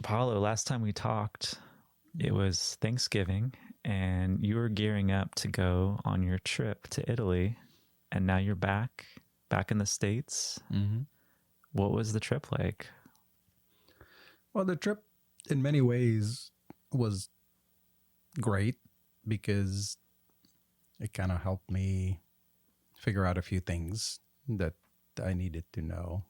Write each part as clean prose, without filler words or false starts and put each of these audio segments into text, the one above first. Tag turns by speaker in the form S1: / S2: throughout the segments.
S1: Paolo, last time we talked, it was Thanksgiving, and you were gearing up to go on your trip to Italy, and now you're back in the States.
S2: Mm-hmm.
S1: What was the trip like?
S2: Well, the trip in many ways was great because it kind of helped me figure out a few things that I needed to know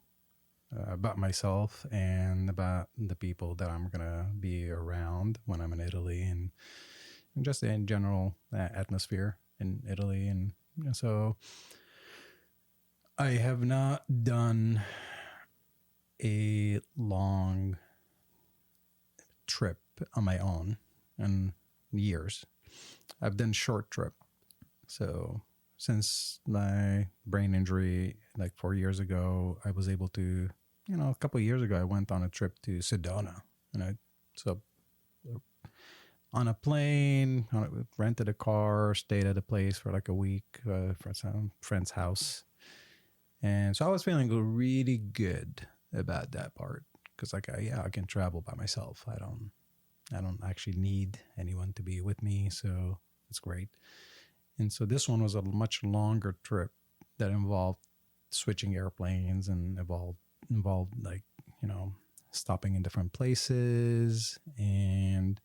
S2: about myself and about the people that I'm going to be around when I'm in Italy and just in general atmosphere in Italy. And so I have not done a long trip on my own in years. I've done short trip. So since my brain injury, like 4 years ago, I was able to, a couple of years ago, I went on a trip to Sedona, so on a plane, rented a car, stayed at a place for like a week for some friend's house. And so I was feeling really good about that part because I can travel by myself. I don't actually need anyone to be with me. So it's great. And so this one was a much longer trip that involved switching airplanes and involved like, stopping in different places. And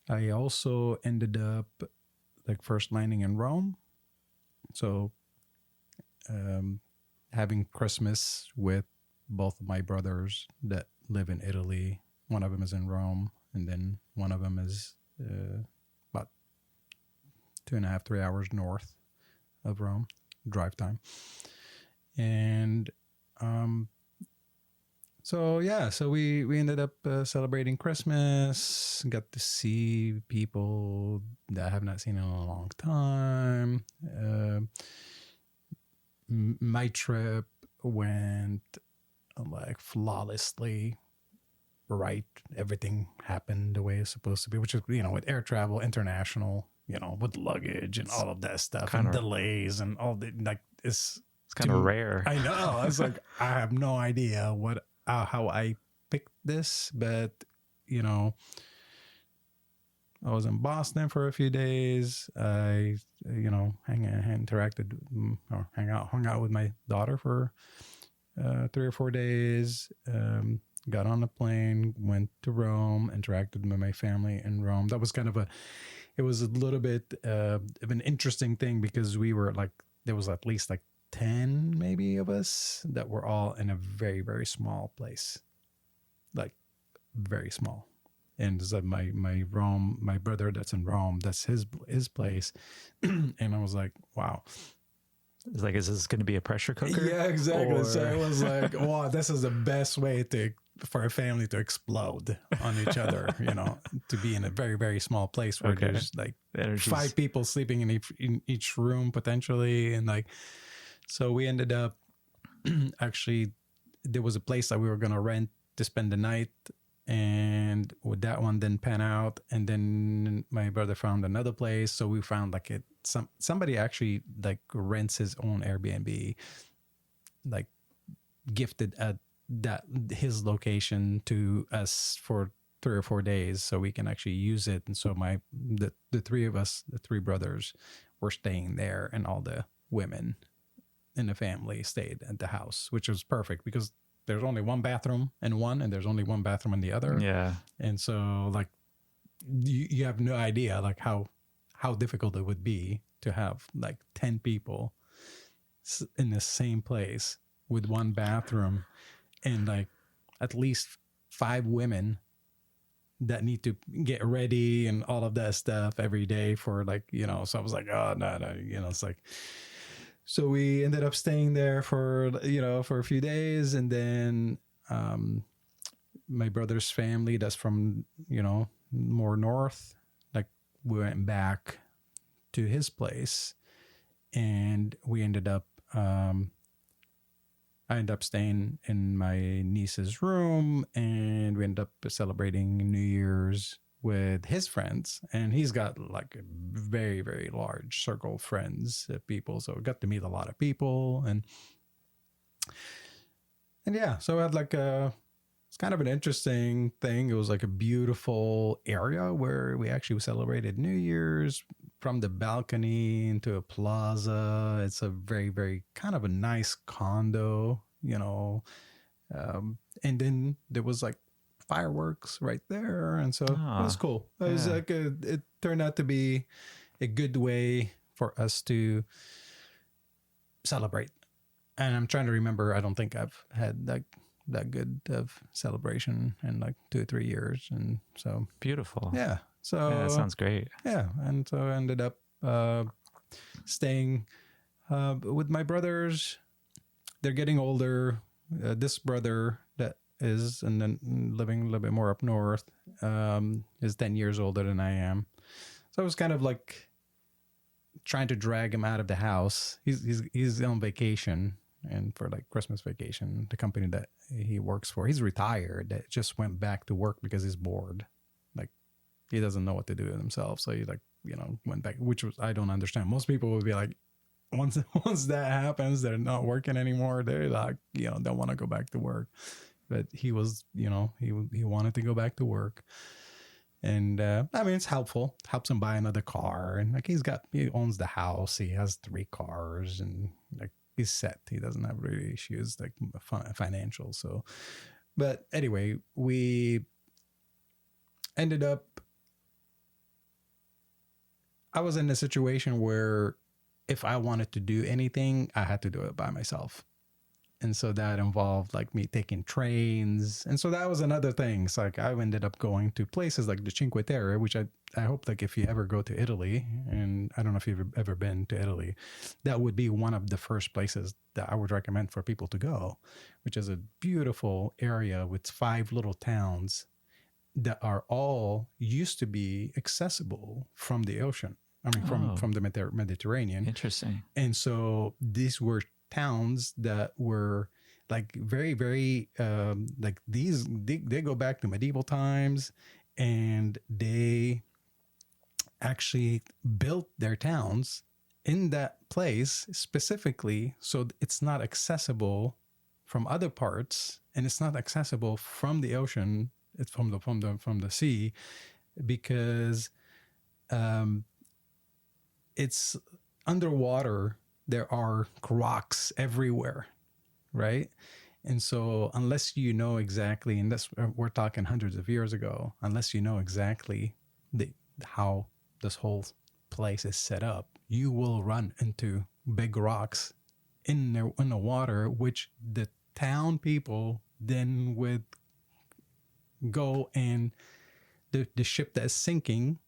S2: I also ended up like first landing in Rome. So having Christmas with both of my brothers that live in Italy. One of them is in Rome, and then one of them is about 2.5, 3 hours north of Rome, drive time. And so we ended up celebrating Christmas, got to see people that I have not seen in a long time. My trip went like flawlessly right. Everything happened the way it's supposed to be, which is, with air travel, international, with luggage and all of that stuff and delays and all the, like, it's
S1: kind of rare.
S2: I know. I was like, I have no idea how I picked this, but, I was in Boston for a few days. I, hung out with my daughter for 3 or 4 days. Got on a plane, went to Rome, interacted with my family in Rome. That was it was a little bit of an interesting thing because we were like, there was at least like 10 maybe of us that were all in a very, very small place, like very small. And so my brother that's in Rome, that's his place. And I was like, wow.
S1: It's like, is this going to be a pressure cooker?
S2: Yeah, exactly. So I was like, wow, this is the best way for a family to explode on each other, to be in a very, very small place where there's like 5 people sleeping in each room potentially. And like, so we ended up actually, there was a place that we were going to rent to spend the night. And with that one didn't pan out, and then my brother found another place. So we found like somebody actually like rents his own Airbnb, like gifted at his location to us for 3 or 4 days, so we can actually use it. And so the 3 of us, the 3 brothers, were staying there, and all the women in the family stayed at the house, which was perfect because there's only one bathroom in one, and there's only one bathroom in the other.
S1: Yeah.
S2: And so like you have no idea like how difficult it would be to have like 10 people in the same place with one bathroom and like at least 5 women that need to get ready and all of that stuff every day for like, so I was like, oh no, it's like, so we ended up staying there for a few days. And then my brother's family that's from, more north, like we went back to his place, and we ended up, I ended up staying in my niece's room, and we ended up celebrating New Year's with his friends, and he's got like a very, very large circle of friends, people. So I got to meet a lot of people, and yeah, so I had like it's kind of an interesting thing. It was like a beautiful area where we actually celebrated New Year's from the balcony into a plaza. It's a very, very kind of a nice condo, and then there was like fireworks right there. And so it was cool. It was like it turned out to be a good way for us to celebrate. And I'm trying to remember, I don't think I've had that good of celebration in like 2 or 3 years. And so
S1: beautiful.
S2: Yeah. So
S1: that sounds great.
S2: Yeah. And so I ended up staying with my brothers. They're getting older. This brother that is and then living a little bit more up north is 10 years older than I am. So I was kind of like trying to drag him out of the house. He's on vacation, and for like Christmas vacation, the company that he works for, he's retired. That just went back to work because he's bored. Like he doesn't know what to do with himself. So he like, went back, which was, I don't understand. Most people would be like, once that happens, they're not working anymore. They're like, don't want to go back to work. But he was, he wanted to go back to work. And I mean, it's helpful. Helps him buy another car. And like he owns the house. He has 3 cars, and like he's set. He doesn't have really issues like financial. So, but anyway, we ended up, I was in a situation where if I wanted to do anything, I had to do it by myself. And so that involved like me taking trains. And so that was another thing. It's like I ended up going to places like the Cinque Terre, which I hope like if you ever go to Italy, and I don't know if you've ever been to Italy, that would be one of the first places that I would recommend for people to go, which is a beautiful area with 5 little towns that are all used to be accessible from the ocean. I mean, from the Mediterranean.
S1: Interesting.
S2: And so these were towns that were like very, very like they go back to medieval times, and they actually built their towns in that place specifically so it's not accessible from other parts, and it's not accessible from the ocean. It's from the sea, because it's underwater. There are rocks everywhere, right? And so unless you know exactly, and we're talking hundreds of years ago, unless you know exactly how this whole place is set up, you will run into big rocks in the water, which the town people then would go, and the ship that is sinking,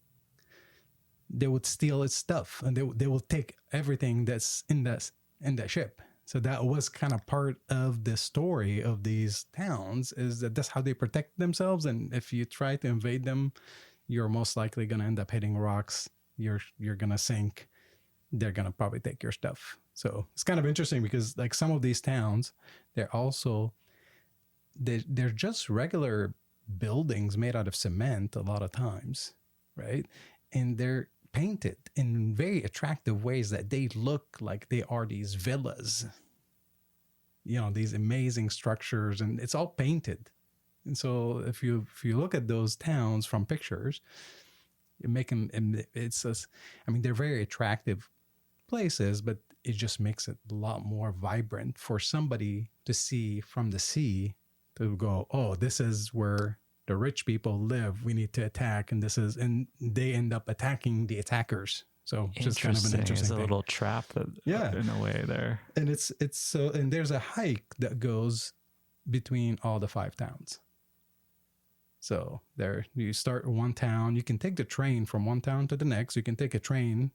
S2: they would steal its stuff, and they will take everything that's in that ship. So that was kind of part of the story of these towns, is that that's how they protect themselves. And if you try to invade them, you're most likely going to end up hitting rocks. You're going to sink. They're going to probably take your stuff. So it's kind of interesting because like some of these towns, they're just regular buildings made out of cement a lot of times, right? And they're painted in very attractive ways that they look like they are these villas, these amazing structures, and it's all painted. And so if you look at those towns from pictures, they're very attractive places, but it just makes it a lot more vibrant for somebody to see from the sea, to go, oh, this is where the rich people live. We need to attack, and they end up attacking the attackers. So it's just kind of an interesting thing.
S1: It's a little trap in a way there.
S2: And it's so, and there's a hike that goes between all the 5 towns. So there, you start one town, you can take the train from one town to the next. You can take a train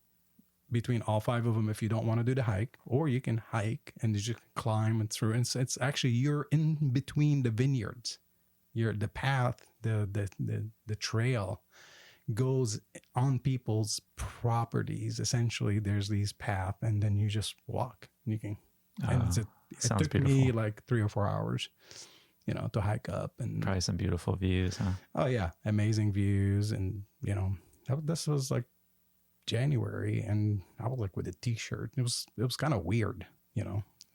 S2: between all 5 of them if you don't want to do the hike, or you can hike and you just climb and through. And so it's actually, you're in between the vineyards. The path, the trail goes on people's properties. Essentially, there's these paths, and then you just walk. You can. And it took me like 3 or 4 hours, to hike up, and
S1: probably some beautiful views, huh?
S2: Oh yeah, amazing views, and this was like January, and I was like with a t-shirt. It was kind of weird,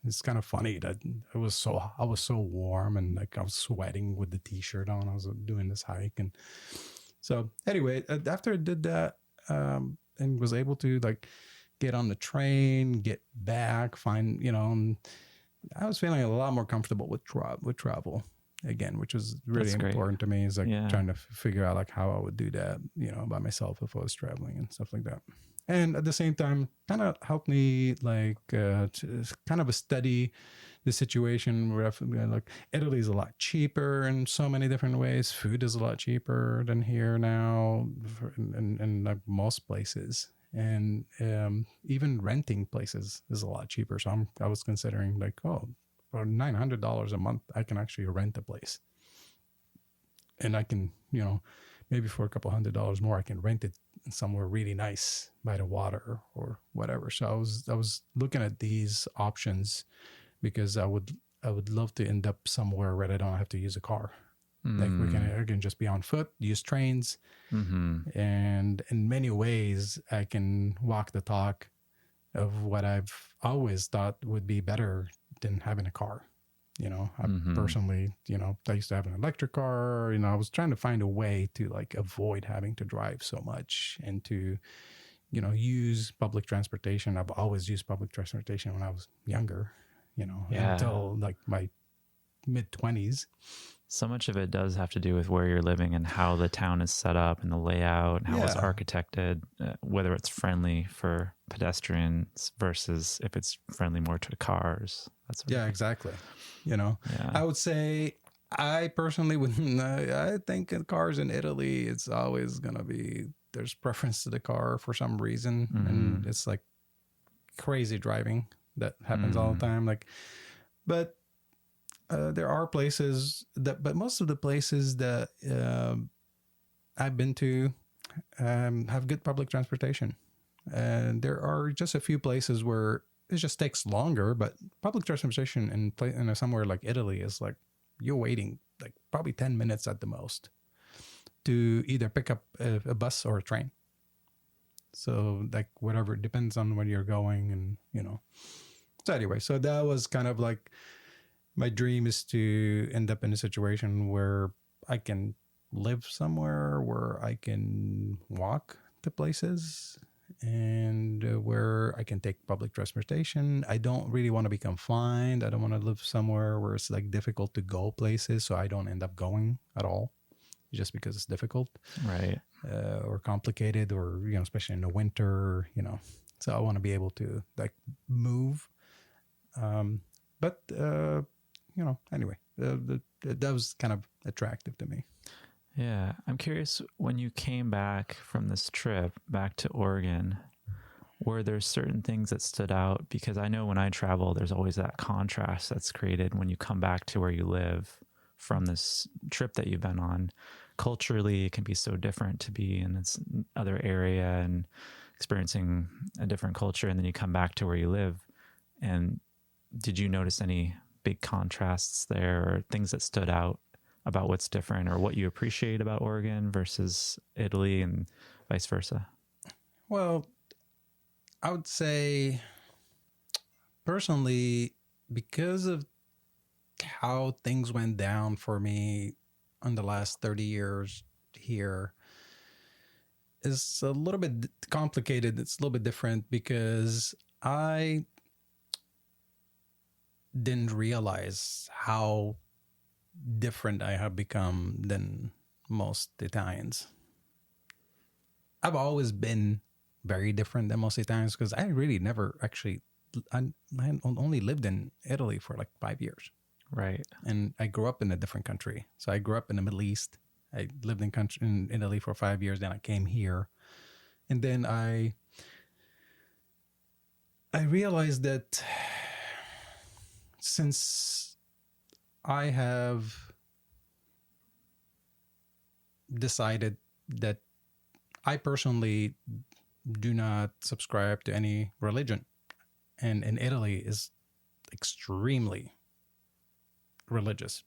S2: it's kind of funny that I was so warm and like I was sweating with the t-shirt on. I was doing this hike, and so anyway, after I did that, and was able to like get on the train, get back, find, and I was feeling a lot more comfortable with travel again, which was really
S1: That's great.
S2: important to me. Is like
S1: Yeah.
S2: trying to figure out like how I would do that, by myself if I was traveling and stuff like that. And at the same time, kind of helped me like to kind of study the situation where like Italy is a lot cheaper in so many different ways. Food is a lot cheaper than here now, in like most places. And even renting places is a lot cheaper. So I was considering like, for $900 a month, I can actually rent a place, and I can, maybe for a couple $100 more, I can rent it somewhere really nice by the water or whatever. So I was looking at these options because I would love to end up somewhere where I don't have to use a car. Like I can just be on foot, use trains, and in many ways I can walk the talk of what I've always thought would be better than having a car. I personally, I used to have an electric car. I was trying to find a way to like avoid having to drive so much and to, use public transportation. I've always used public transportation when I was younger, until like my mid-20s.
S1: So much of it does have to do with where you're living and how the town is set up and the layout and how it's architected, whether it's friendly for pedestrians versus if it's friendly more to cars. That's
S2: exactly. I would say I personally wouldn't. I think in cars in Italy, it's always going to be, there's preference to the car for some reason. And it's like crazy driving that happens all the time. Like, but there are places but most of the places that I've been to have good public transportation. And there are just a few places where it just takes longer, but public transportation in somewhere like Italy is like, you're waiting like probably 10 minutes at the most to either pick up a bus or a train. So like whatever, it depends on where you're going and, So anyway, so that was kind of like, my dream is to end up in a situation where I can live somewhere where I can walk to places and where I can take public transportation. I don't really want to be confined. I don't want to live somewhere where it's like difficult to go places, so I don't end up going at all just because it's difficult,
S1: right?
S2: Or complicated, or especially in the winter, So I want to be able to like move, but anyway, that was kind of attractive to me.
S1: Yeah. I'm curious, when you came back from this trip back to Oregon, were there certain things that stood out? Because I know when I travel, there's always that contrast that's created when you come back to where you live from this trip that you've been on. Culturally, it can be so different to be in this other area and experiencing a different culture. And then you come back to where you live. And did you notice any big contrasts there, or things that stood out about what's different, or what you appreciate about Oregon versus Italy and vice versa?
S2: Well, I would say personally, because of how things went down for me in the last 30 years here, it's a little bit complicated. It's a little bit different because I didn't realize how different I have become than most Italians. I've always been very different than most Italians because I really never actually, I only lived in Italy for like 5 years.
S1: Right.
S2: And I grew up in a different country. So I grew up in the Middle East. I lived in Italy for 5 years. Then I came here. And then I realized that since I have decided that I personally do not subscribe to any religion, and in Italy is extremely religious.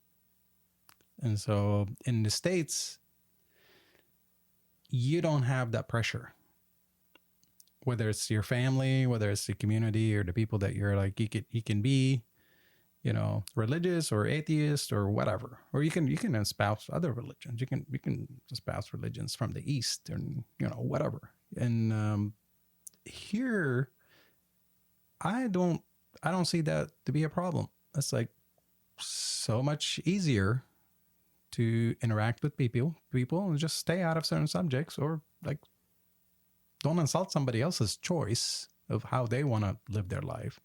S2: And so in the States, you don't have that pressure. whether it's your family, whether it's the community or the people that you're like, you can be, religious or atheist or whatever, or you can espouse other religions. You can espouse religions from the East and, whatever. And here, I don't see that to be a problem. It's like so much easier to interact with people and just stay out of certain subjects, or like don't insult somebody else's choice of how they want to live their life,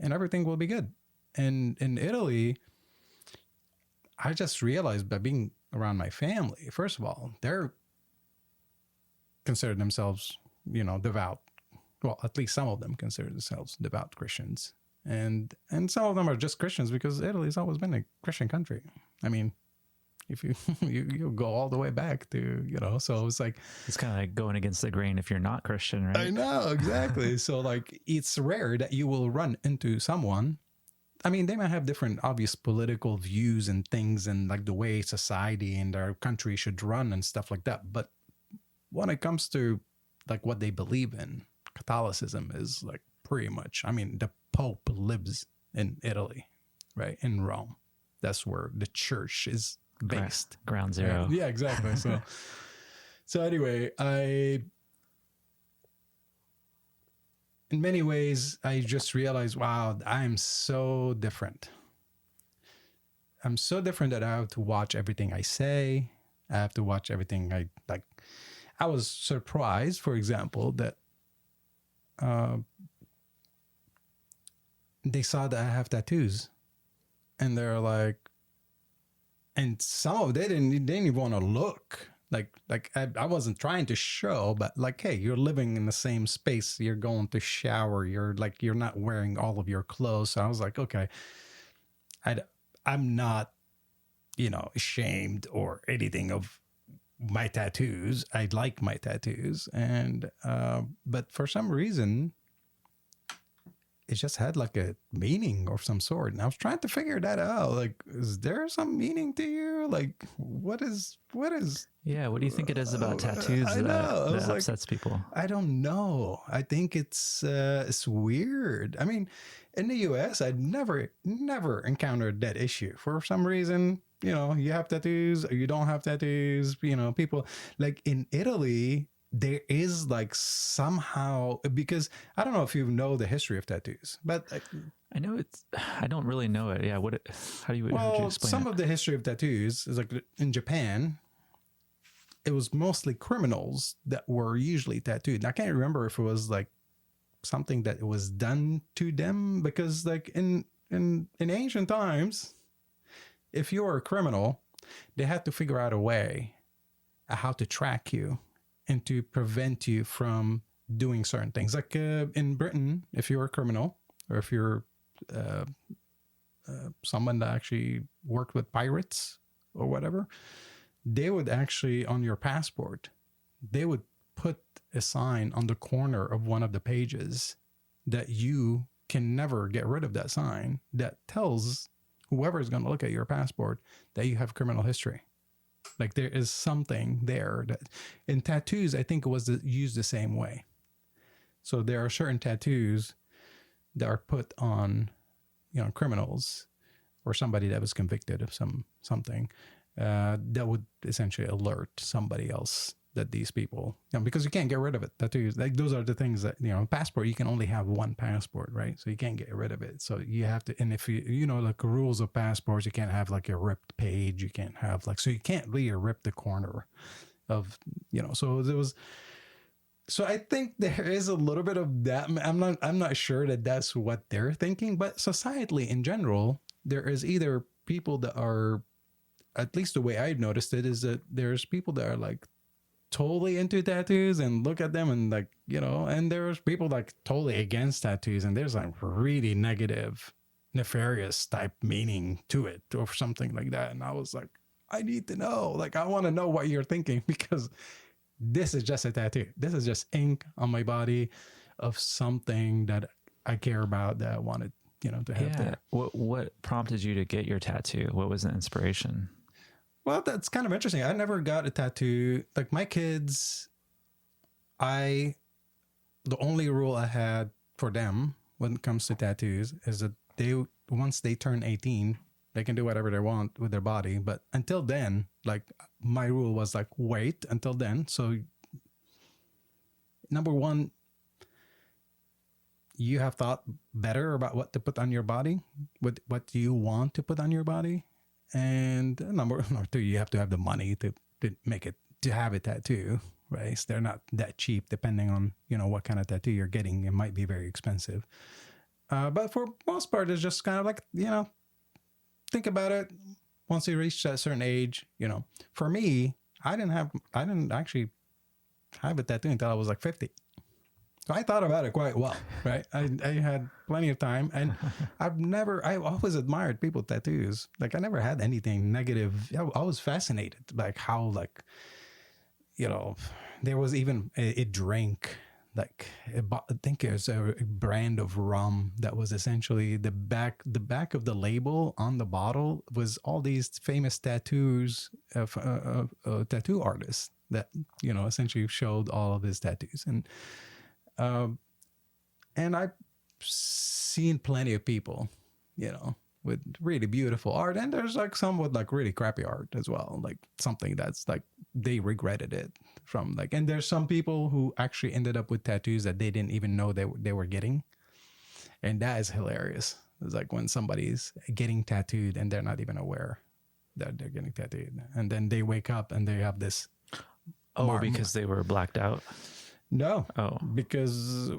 S2: and everything will be good. And in Italy, I just realized by being around my family, first of all, they're consider themselves, devout. Well, at least some of them consider themselves devout Christians. And some of them are just Christians because Italy's always been a Christian country. I mean, if you you go all the way back to, so it's like,
S1: it's kind of like going against the grain if you're not Christian, right?
S2: I know, exactly. So like, it's rare that you will run into someone. I mean, they might have different obvious political views and things and like the way society and our country should run and stuff like that. But when it comes to like what they believe in, Catholicism is like pretty much, I mean, the Pope lives in Italy, right? In Rome. That's where the church is based.
S1: Ground zero.
S2: Yeah, exactly. So anyway, in many ways, I just realized, wow, I'm so different. I'm so different that I have to watch everything I say. I have to watch everything I like. I was surprised, for example, that they saw that I have tattoos, and they're like, and some of them they didn't even want to look. Like I wasn't trying to show, but like, hey, you're living in the same space. You're going to shower. You're not wearing all of your clothes. So I was like, okay, I'm not, ashamed or anything of my tattoos. I like my tattoos, and but for some reason, it just had like a meaning of some sort. And I was trying to figure that out. Like, is there some meaning to you? Like, what is?
S1: Yeah. What do you think it is about tattoos that upsets people?
S2: I don't know. I think it's weird. I mean, in the US, I'd never encountered that issue. For some reason, you have tattoos or you don't have tattoos, people like in Italy, there is like somehow, because I don't know if you know the history of tattoos, but
S1: I know I don't really know it. Yeah. How would you explain
S2: some
S1: it?
S2: of the history of tattoos is like in Japan, it was mostly criminals that were usually tattooed. And I can't remember if it was like something that was done to them, because like in ancient times, if you were a criminal, they had to figure out a way how to track you and to prevent you from doing certain things. Like in Britain, if you're a criminal, or if you're someone that actually worked with pirates or whatever, they would actually, on your passport, they would put a sign on the corner of one of the pages that you can never get rid of that sign, that tells whoever is going to look at your passport that you have criminal history. Like there is something there that in tattoos, I think it was used the same way. So there are certain tattoos that are put on, criminals or somebody that was convicted of something that would essentially alert somebody else that these people, because you can't get rid of it. Tattoos, like those are the things that, passport, you can only have one passport, right? So you can't get rid of it. So you have to, and if you like rules of passports, you can't have like a ripped page. You can't have like, so you can't really rip the corner of, so there was, so I think there is a little bit of that. I'm not sure that that's what they're thinking, but societally in general, there is either people that are, at least the way I've noticed it, is that there's people that are like totally into tattoos and look at them and like, and there's people like totally against tattoos, and there's like really negative, nefarious type meaning to it or something like that. And I was like, I need to know, like, I want to know what you're thinking, because this is just a tattoo. This is just ink on my body of something that I care about, that I wanted, to have there.
S1: What prompted you to get your tattoo? What was the inspiration?
S2: Well, that's kind of interesting. I never got a tattoo. Like my kids, I the only rule I had for them when it comes to tattoos is that once they turn 18, they can do whatever they want with their body. But until then, like my rule was like, wait until then. So number one, you have thought better about what to put on your body, what you want to put on your body. And number two, you have to have the money to make it, to have a tattoo, right? So they're not that cheap, depending on, what kind of tattoo you're getting. It might be very expensive. But for most part, it's just kind of like, think about it. Once you reach a certain age, for me, I didn't actually have a tattoo until I was like 50. So I thought about it quite well, right? I had plenty of time, and I always admired people with tattoos. Like I never had anything negative. I was fascinated, like how, like, there was even a drink, like I think it was a brand of rum that was essentially the back of the label on the bottle was all these famous tattoos of tattoo artists that, essentially showed all of his tattoos. And I've seen plenty of people, with really beautiful art, and there's like some with like really crappy art as well, like something that's like they regretted it from, like, and there's some people who actually ended up with tattoos that they didn't even know they were getting, and that is hilarious. It's like when somebody's getting tattooed and they're not even aware that they're getting tattooed, and then they wake up and they have this.
S1: Because they were blacked out.
S2: No. Because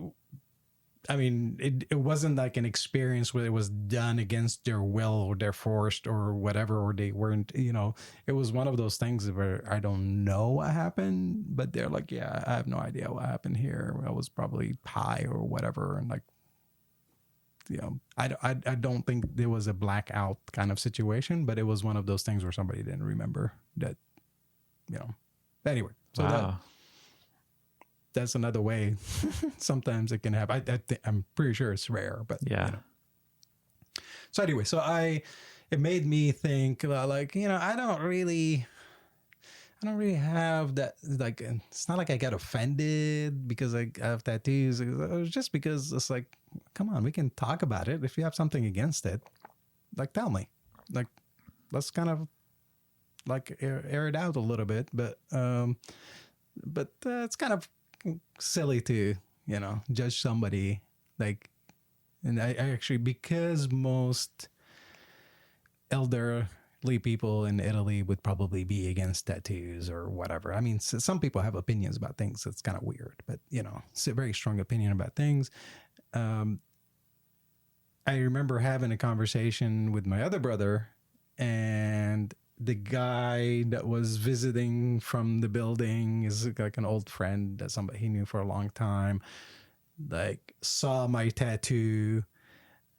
S2: I mean, it wasn't like an experience where it was done against their will or they're forced or whatever, or they weren't, it was one of those things where I don't know what happened, but they're like, yeah, I have no idea what happened here. I was probably high or whatever. And like, I don't think there was a blackout kind of situation, but it was one of those things where somebody didn't remember that, anyway. So
S1: wow.
S2: That's another way. Sometimes it can happen. I'm pretty sure it's rare, but
S1: yeah.
S2: So anyway, it made me think like, I don't really have that, like, it's not like I got offended because I have tattoos. It was just because it's like, come on, we can talk about it. If you have something against it, like, tell me, like, let's kind of like air it out a little bit. But it's kind of silly to judge somebody, like, and I actually, because most elderly people in Italy would probably be against tattoos or whatever. I mean, some people have opinions about things. It's kind of weird, but it's a very strong opinion about things. I remember having a conversation with my other brother, and the guy that was visiting from the building is like an old friend that somebody he knew for a long time, like, saw my tattoo,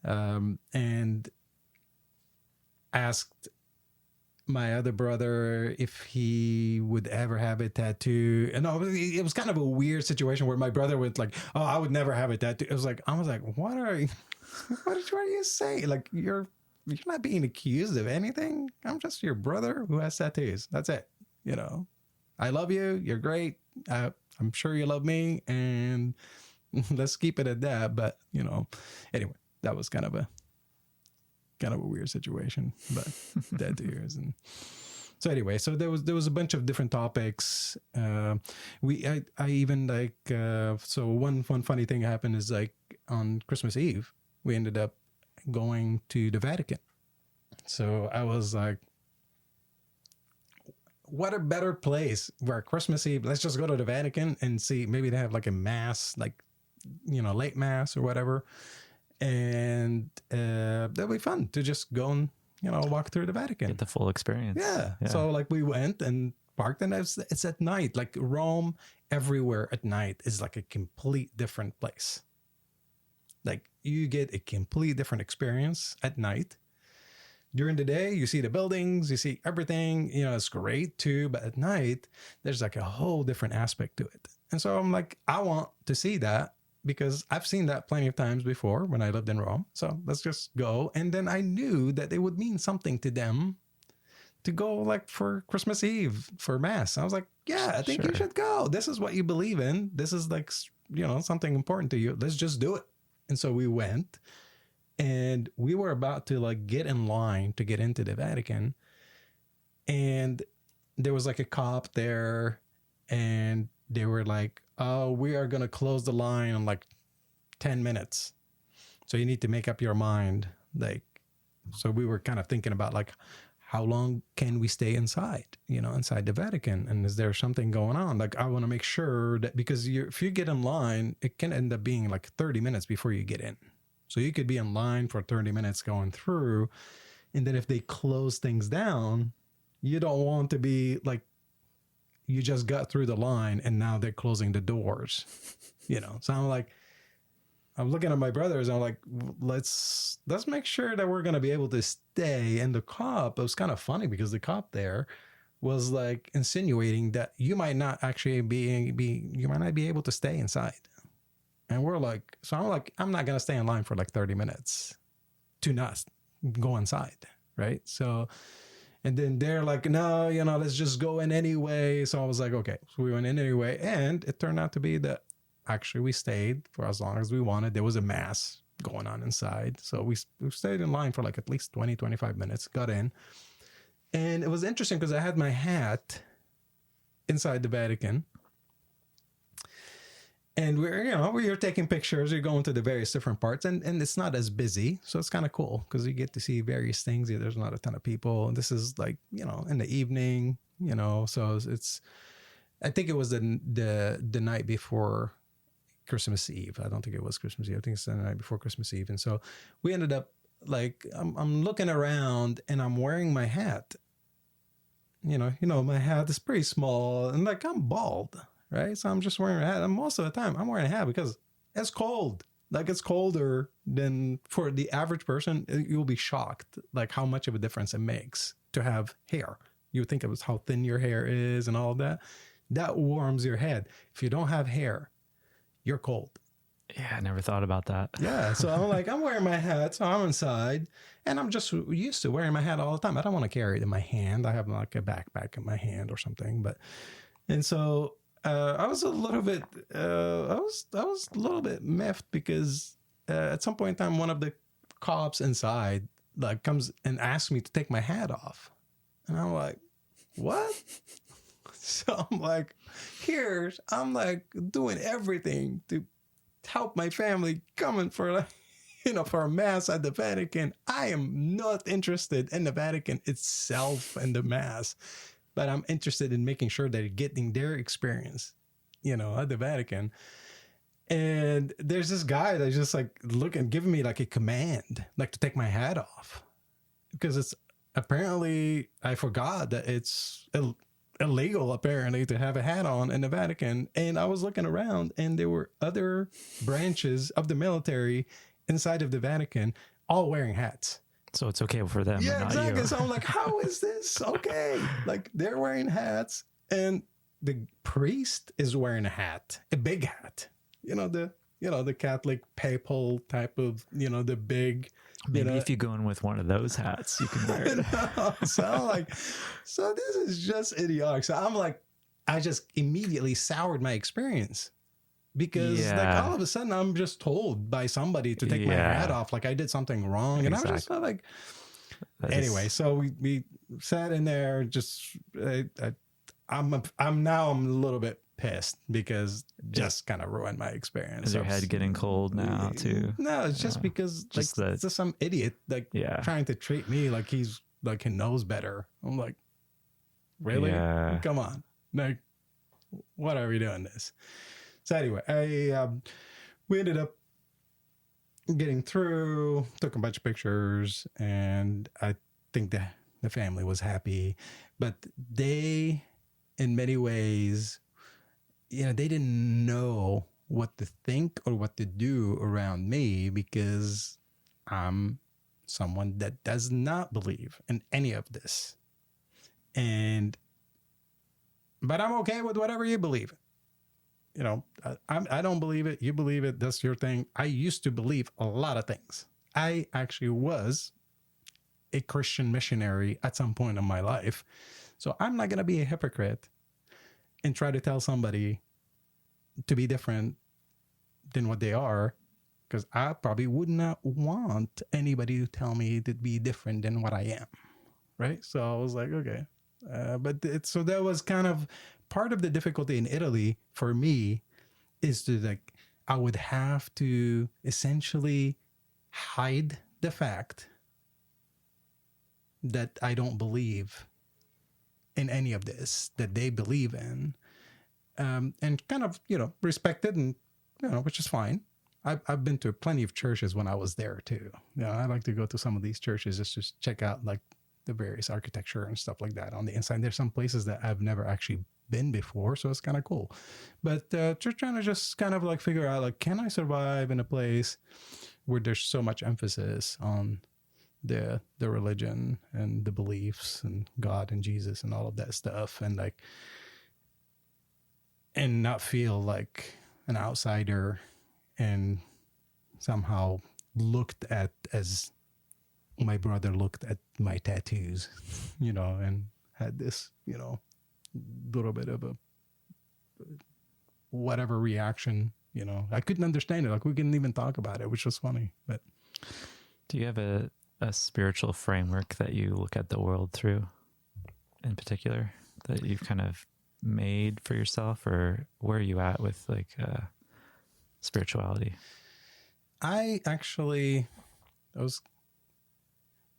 S2: and asked my other brother if he would ever have a tattoo. And it was kind of a weird situation where my brother was like, oh, I would never have a tattoo. I was like, what are you saying? Like, you're not being accused of anything. I'm just your brother who has tattoos. That's it. I love you. You're great. I'm sure you love me, and let's keep it at that. But, anyway, that was kind of a weird situation, but tattoos. And so anyway, so there was a bunch of different topics. I even like, so one funny thing happened is, like, on Christmas Eve, we ended up going to the Vatican. So I was like, what a better place where Christmas Eve, let's just go to the Vatican and see, maybe they have like a mass, like, late mass or whatever. And that'll be fun to just go and, walk through the Vatican.
S1: Get the full experience.
S2: Yeah. So like we went and parked, and it's at night. Like, Rome everywhere at night is like a complete different place. Like, you get a complete different experience at night. During the day, you see the buildings, you see everything, it's great too. But at night, there's like a whole different aspect to it. And so I'm like, I want to see that, because I've seen that plenty of times before when I lived in Rome. So let's just go. And then I knew that it would mean something to them to go, like, for Christmas Eve for mass. I was like, yeah, I think you should go. This is what you believe in. This is like, something important to you. Let's just do it. And so we went, and we were about to like get in line to get into the Vatican. And there was like a cop there, and they were like, oh, we are going to close the line in like 10 minutes. So you need to make up your mind. Like, so we were kind of thinking about like, how long can we stay inside, inside the Vatican? And is there something going on? Like, I want to make sure that, because if you get in line, it can end up being like 30 minutes before you get in. So you could be in line for 30 minutes going through. And then if they close things down, you don't want to be like, you just got through the line and now they're closing the doors, So I'm looking at my brothers and I'm like, let's make sure that we're going to be able to stay. And the cop, it was kind of funny because the cop there was like insinuating that you might not actually you might not be able to stay inside. And we're like, so I'm like, I'm not going to stay in line for like 30 minutes to not go inside. Right. So, and then they're like, no, let's just go in anyway. So I was like, okay. So we went in anyway. And it turned out to be that actually we stayed for as long as we wanted. There was a mass going on inside. So we stayed in line for like at least 20, 25 minutes, got in. And it was interesting because I had my hat inside the Vatican. And we were taking pictures. You're going to the various different parts, and it's not as busy, so it's kind of cool because you get to see various things. There's not a ton of people. And this is like in the evening, So it's. I think it was the night before Christmas Eve. I don't think it was Christmas Eve. I think it's the night before Christmas Eve, and so we ended up like I'm looking around and I'm wearing my hat. My hat is pretty small, and like I'm bald. Right. So I'm just wearing a hat. And most of the time I'm wearing a hat because it's cold. Like it's colder than for the average person. You'll be shocked like how much of a difference it makes to have hair. You would think it was how thin your hair is and all of that. That warms your head. If you don't have hair, you're cold.
S1: Yeah, I never thought about that.
S2: Yeah. So I'm like, I'm wearing my hat. So I'm inside and I'm just used to wearing my hat all the time. I don't want to carry it in my hand. I have like a backpack in my hand or something. And so I was a little bit, I was a little bit miffed because at some point in time, one of the cops inside like comes and asks me to take my hat off. And I'm like, what? So I'm like, I'm like doing everything to help my family coming for like, for a mass at the Vatican. I am not interested in the Vatican itself and the mass. But I'm interested in making sure that they're getting their experience, at the Vatican. And there's this guy that's just like giving me like a command, like to take my hat off. Because it's apparently, I forgot that it's illegal apparently to have a hat on in the Vatican. And I was looking around and there were other branches of the military inside of the Vatican all wearing hats.
S1: So it's okay for them.
S2: Yeah,
S1: but not
S2: exactly.
S1: You.
S2: So I'm like, how is this okay? Like they're wearing hats and the priest is wearing a hat, a big hat. The Catholic papal type of, the big.
S1: Maybe if you go in with one of those hats, you can wear it.
S2: No, so I'm like, so this is just idiotic. So I'm like, I just immediately soured my experience. Because like all of a sudden I'm just told by somebody to take my hat off, like I did something wrong. And I was just like, anyway, so we sat in there. Just I'm a little bit pissed because just kind of ruined my experience.
S1: Is your head getting cold now too?
S2: No, it's just because just it's just some idiot trying to treat me like he's like he knows better. I'm like, really?
S1: Yeah.
S2: Come on, like, what are we doing this? So anyway, we ended up getting through, took a bunch of pictures, and I think that the family was happy. But they, in many ways, they didn't know what to think or what to do around me because I'm someone that does not believe in any of this. But I'm okay with whatever you believe in. I don't believe it. You believe it. That's your thing. I used to believe a lot of things. I actually was a Christian missionary at some point in my life. So I'm not going to be a hypocrite and try to tell somebody to be different than what they are, because I probably would not want anybody to tell me to be different than what I am, right? So I was like, okay. So that was kind of part of the difficulty in Italy for me, is to like, I would have to essentially hide the fact that I don't believe in any of this that they believe in, and kind of, respect it, and, which is fine. I've been to plenty of churches when I was there too. I like to go to some of these churches just to check out like the various architecture and stuff like that on the inside. There's some places that I've never actually been before, so it's kind of cool. But just trying to just kind of like figure out, like, can I survive in a place where there's so much emphasis on the religion and the beliefs and God and Jesus and all of that stuff, and like, and not feel like an outsider and somehow looked at as my brother looked at my tattoos, and had this, little bit of a whatever reaction, I couldn't understand it. Like, we couldn't even talk about it, which was funny. But
S1: do you have a spiritual framework that you look at the world through in particular that you've kind of made for yourself, or where are you at with like spirituality?
S2: It's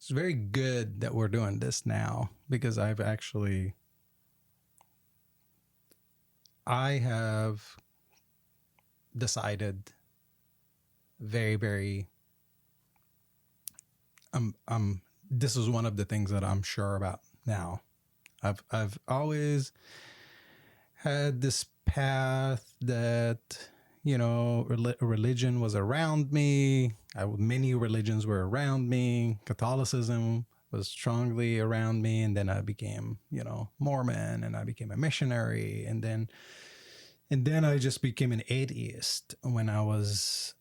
S2: very good that we're doing this now, because I have decided very, very, this is one of the things that I'm sure about now. I've always had this path that, religion was around me. Many religions were around me. Catholicism was strongly around me. And then I became, Mormon, and I became a missionary. And then I just became an atheist when I was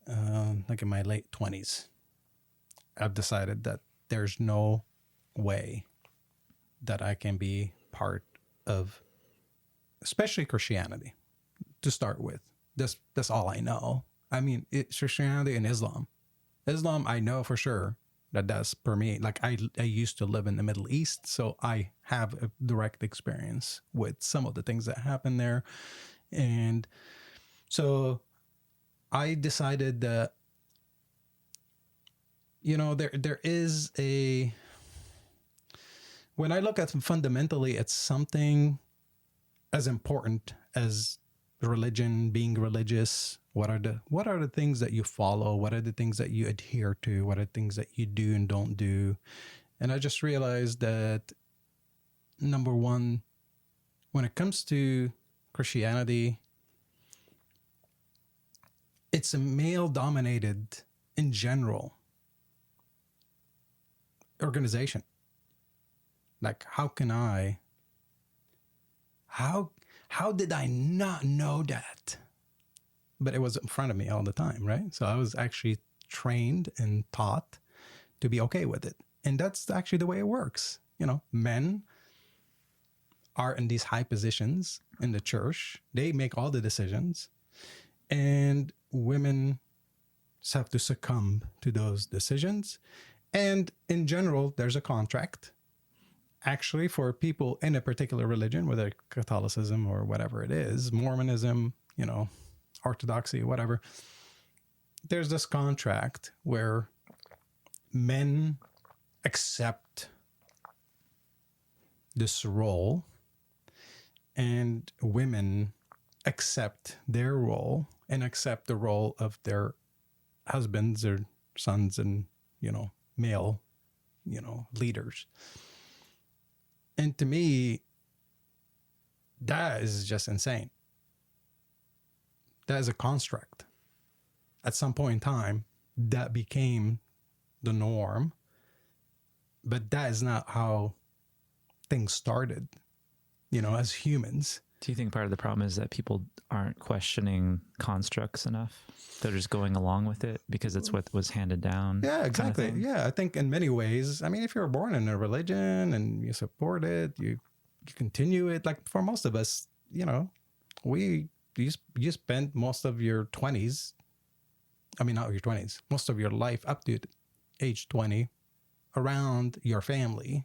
S2: like in my late 20s. I've decided that there's no way that I can be part of, especially Christianity, to start with. That's all I know. I mean, it's Christianity and Islam. Islam, I know for sure that's for me. Like, I used to live in the Middle East, so I have a direct experience with some of the things that happen there. And so I decided that, there is when I look at them fundamentally, it's something as important as religion, being religious. What are the things that you follow? What are the things that you adhere to? What are the things that you do and don't do? And I just realized that, number one, when it comes to Christianity, it's a male-dominated, in general, organization. Like, how did I not know that? But it was in front of me all the time, right? So I was actually trained and taught to be okay with it. And that's actually the way it works. Men are in these high positions in the church. They make all the decisions. And women have to succumb to those decisions. And in general, there's a contract. Actually, for people in a particular religion, whether Catholicism or whatever it is, Mormonism, Orthodoxy, whatever, there's this contract where men accept this role and women accept their role and accept the role of their husbands or sons and, male, leaders. And to me, that is just insane. That is a construct. At some point in time, that became the norm. But that is not how things started, as humans.
S1: Do you think part of the problem is that people aren't questioning constructs enough? They're just going along with it because it's what was handed down.
S2: Yeah, exactly.
S1: Kind of
S2: yeah, I think in many ways, if you're born in a religion and you support it, you continue it. Like, for most of us, you spend most of your 20s I mean, not your 20s, most of your life up to age 20 around your family.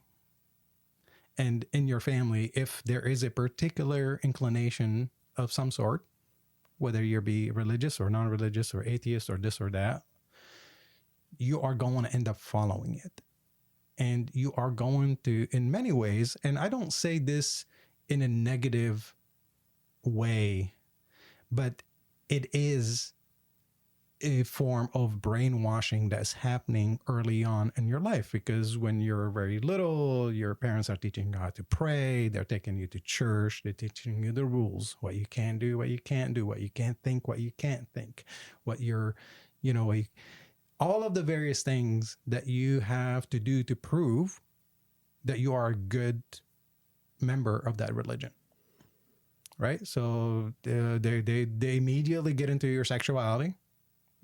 S2: And in your family, if there is a particular inclination of some sort, whether you be religious or non-religious or atheist or this or that, you are going to end up following it. And you are going to, in many ways, and I don't say this in a negative way, but it is a form of brainwashing that's happening early on in your life, because when you're very little, your parents are teaching you how to pray, they're taking you to church, they're teaching you the rules, what you can do, what you can't do, what you can't think, what you can't think, what you're, all of the various things that you have to do to prove that you are a good member of that religion. Right? So they immediately get into your sexuality.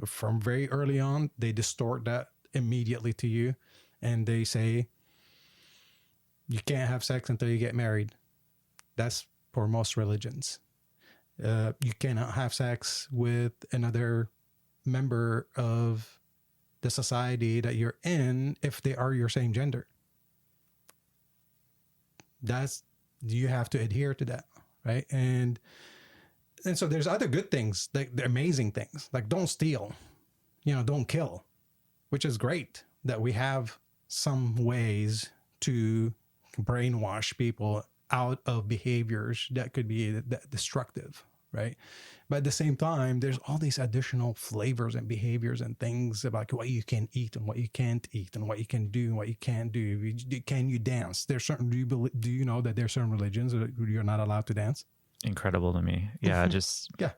S2: From very early on, they distort that immediately to you. And they say, you can't have sex until you get married. That's for most religions. You cannot have sex with another member of the society that you're in if they are your same gender. You have to adhere to that, right? And so there's other good things, like the amazing things, like don't steal, don't kill, which is great that we have some ways to brainwash people out of behaviors that could be destructive, right? But at the same time, there's all these additional flavors and behaviors and things about what you can eat and what you can't eat and what you can do and what you can't do. Can you dance? Do you know that there's certain religions that you're not allowed to dance?
S1: Incredible to me. Yeah, just
S2: yeah,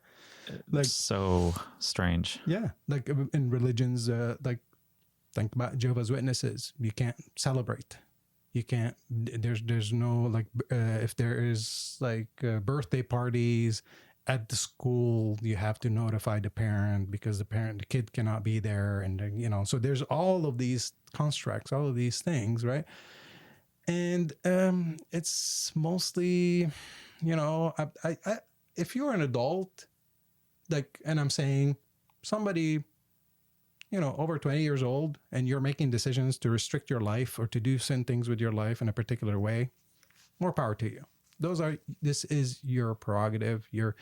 S2: like
S1: so strange.
S2: Yeah, like in religions, like think about Jehovah's Witnesses. You can't celebrate. You can't. There's no like if there is like birthday parties at the school, you have to notify the parent because the kid cannot be there, and so there's all of these constructs, all of these things, right? And it's mostly. If you're an adult, like, and I'm saying somebody, over 20 years old, and you're making decisions to restrict your life or to do certain things with your life in a particular way, more power to you. This is your prerogative. You're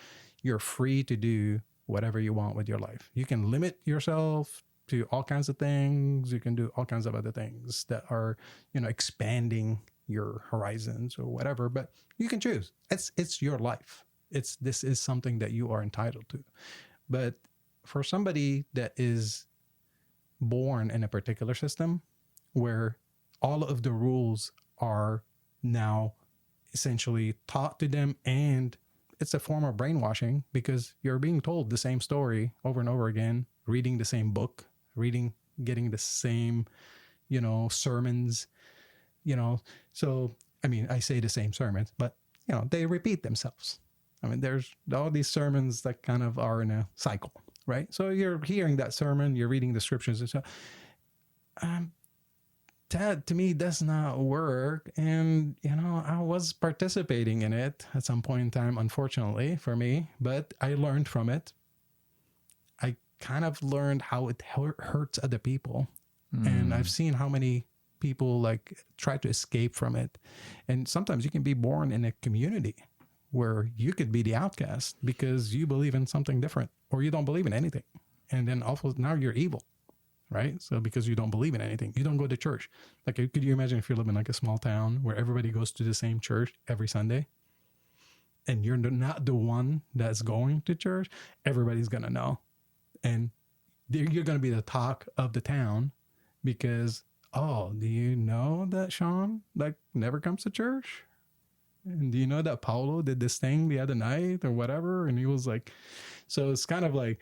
S2: free to do whatever you want with your life. You can limit yourself to all kinds of things. You can do all kinds of other things that are, expanding your horizons or whatever, but you can choose. It's your life. This is something that you are entitled to. But for somebody that is born in a particular system where all of the rules are now essentially taught to them, and it's a form of brainwashing because you're being told the same story over and over again, reading the same book, getting the same, sermons, so, I mean, I say the same sermons, but, they repeat themselves. I mean, there's all these sermons that kind of are in a cycle, right? So you're hearing that sermon, you're reading the scriptures and so, that to me does not work. And, I was participating in it at some point in time, unfortunately for me, but I learned from it. I kind of learned how it hurts other people. And I've seen how many people like try to escape from it. And sometimes you can be born in a community where you could be the outcast because you believe in something different or you don't believe in anything. And then also now you're evil, right? So because you don't believe in anything, you don't go to church. Like, could you imagine if you live in like a small town where everybody goes to the same church every Sunday and you're not the one that's going to church? Everybody's going to know. And you're going to be the talk of the town because, oh, do you know that Sean never comes to church? And do you know that Paolo did this thing the other night or whatever? And he was like, so it's kind of like,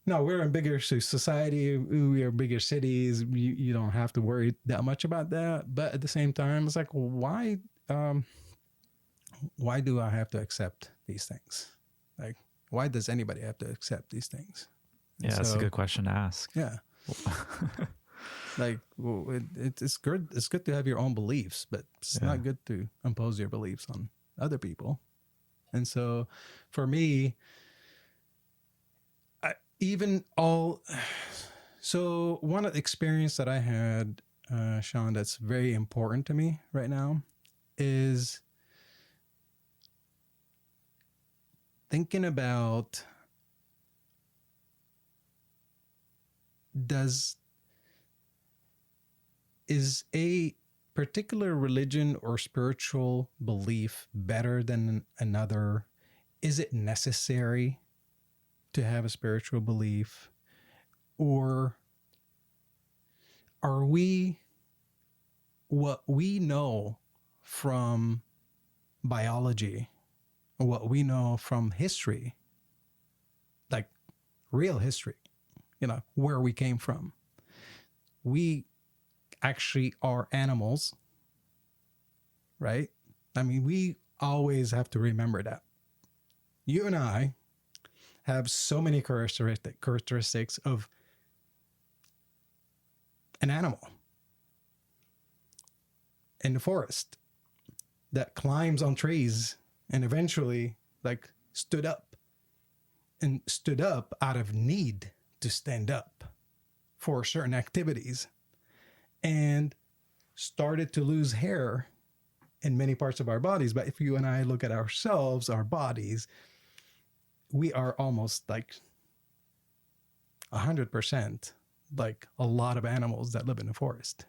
S2: no, we're in bigger society. We are bigger cities. You don't have to worry that much about that. But at the same time, it's like, why do I have to accept these things? Like, why does anybody have to accept these things?
S1: Yeah, that's a good question to ask.
S2: Yeah. Like, well, it's good. It's good to have your own beliefs, but it's not good to impose your beliefs on other people. And so for me, even all. So one experience that I had, Sean, that's very important to me right now is thinking about, is a particular religion or spiritual belief better than another? Is it necessary to have a spiritual belief? Or are we, what we know from biology, what we know from history, like real history, where we came from, we actually are animals, right? I mean, we always have to remember that. You and I have so many characteristics of an animal in the forest that climbs on trees and eventually like stood up out of need to stand up for certain activities and started to lose hair in many parts of our bodies. But if you and I look at ourselves, our bodies, we are almost like 100% like a lot of animals that live in the forest.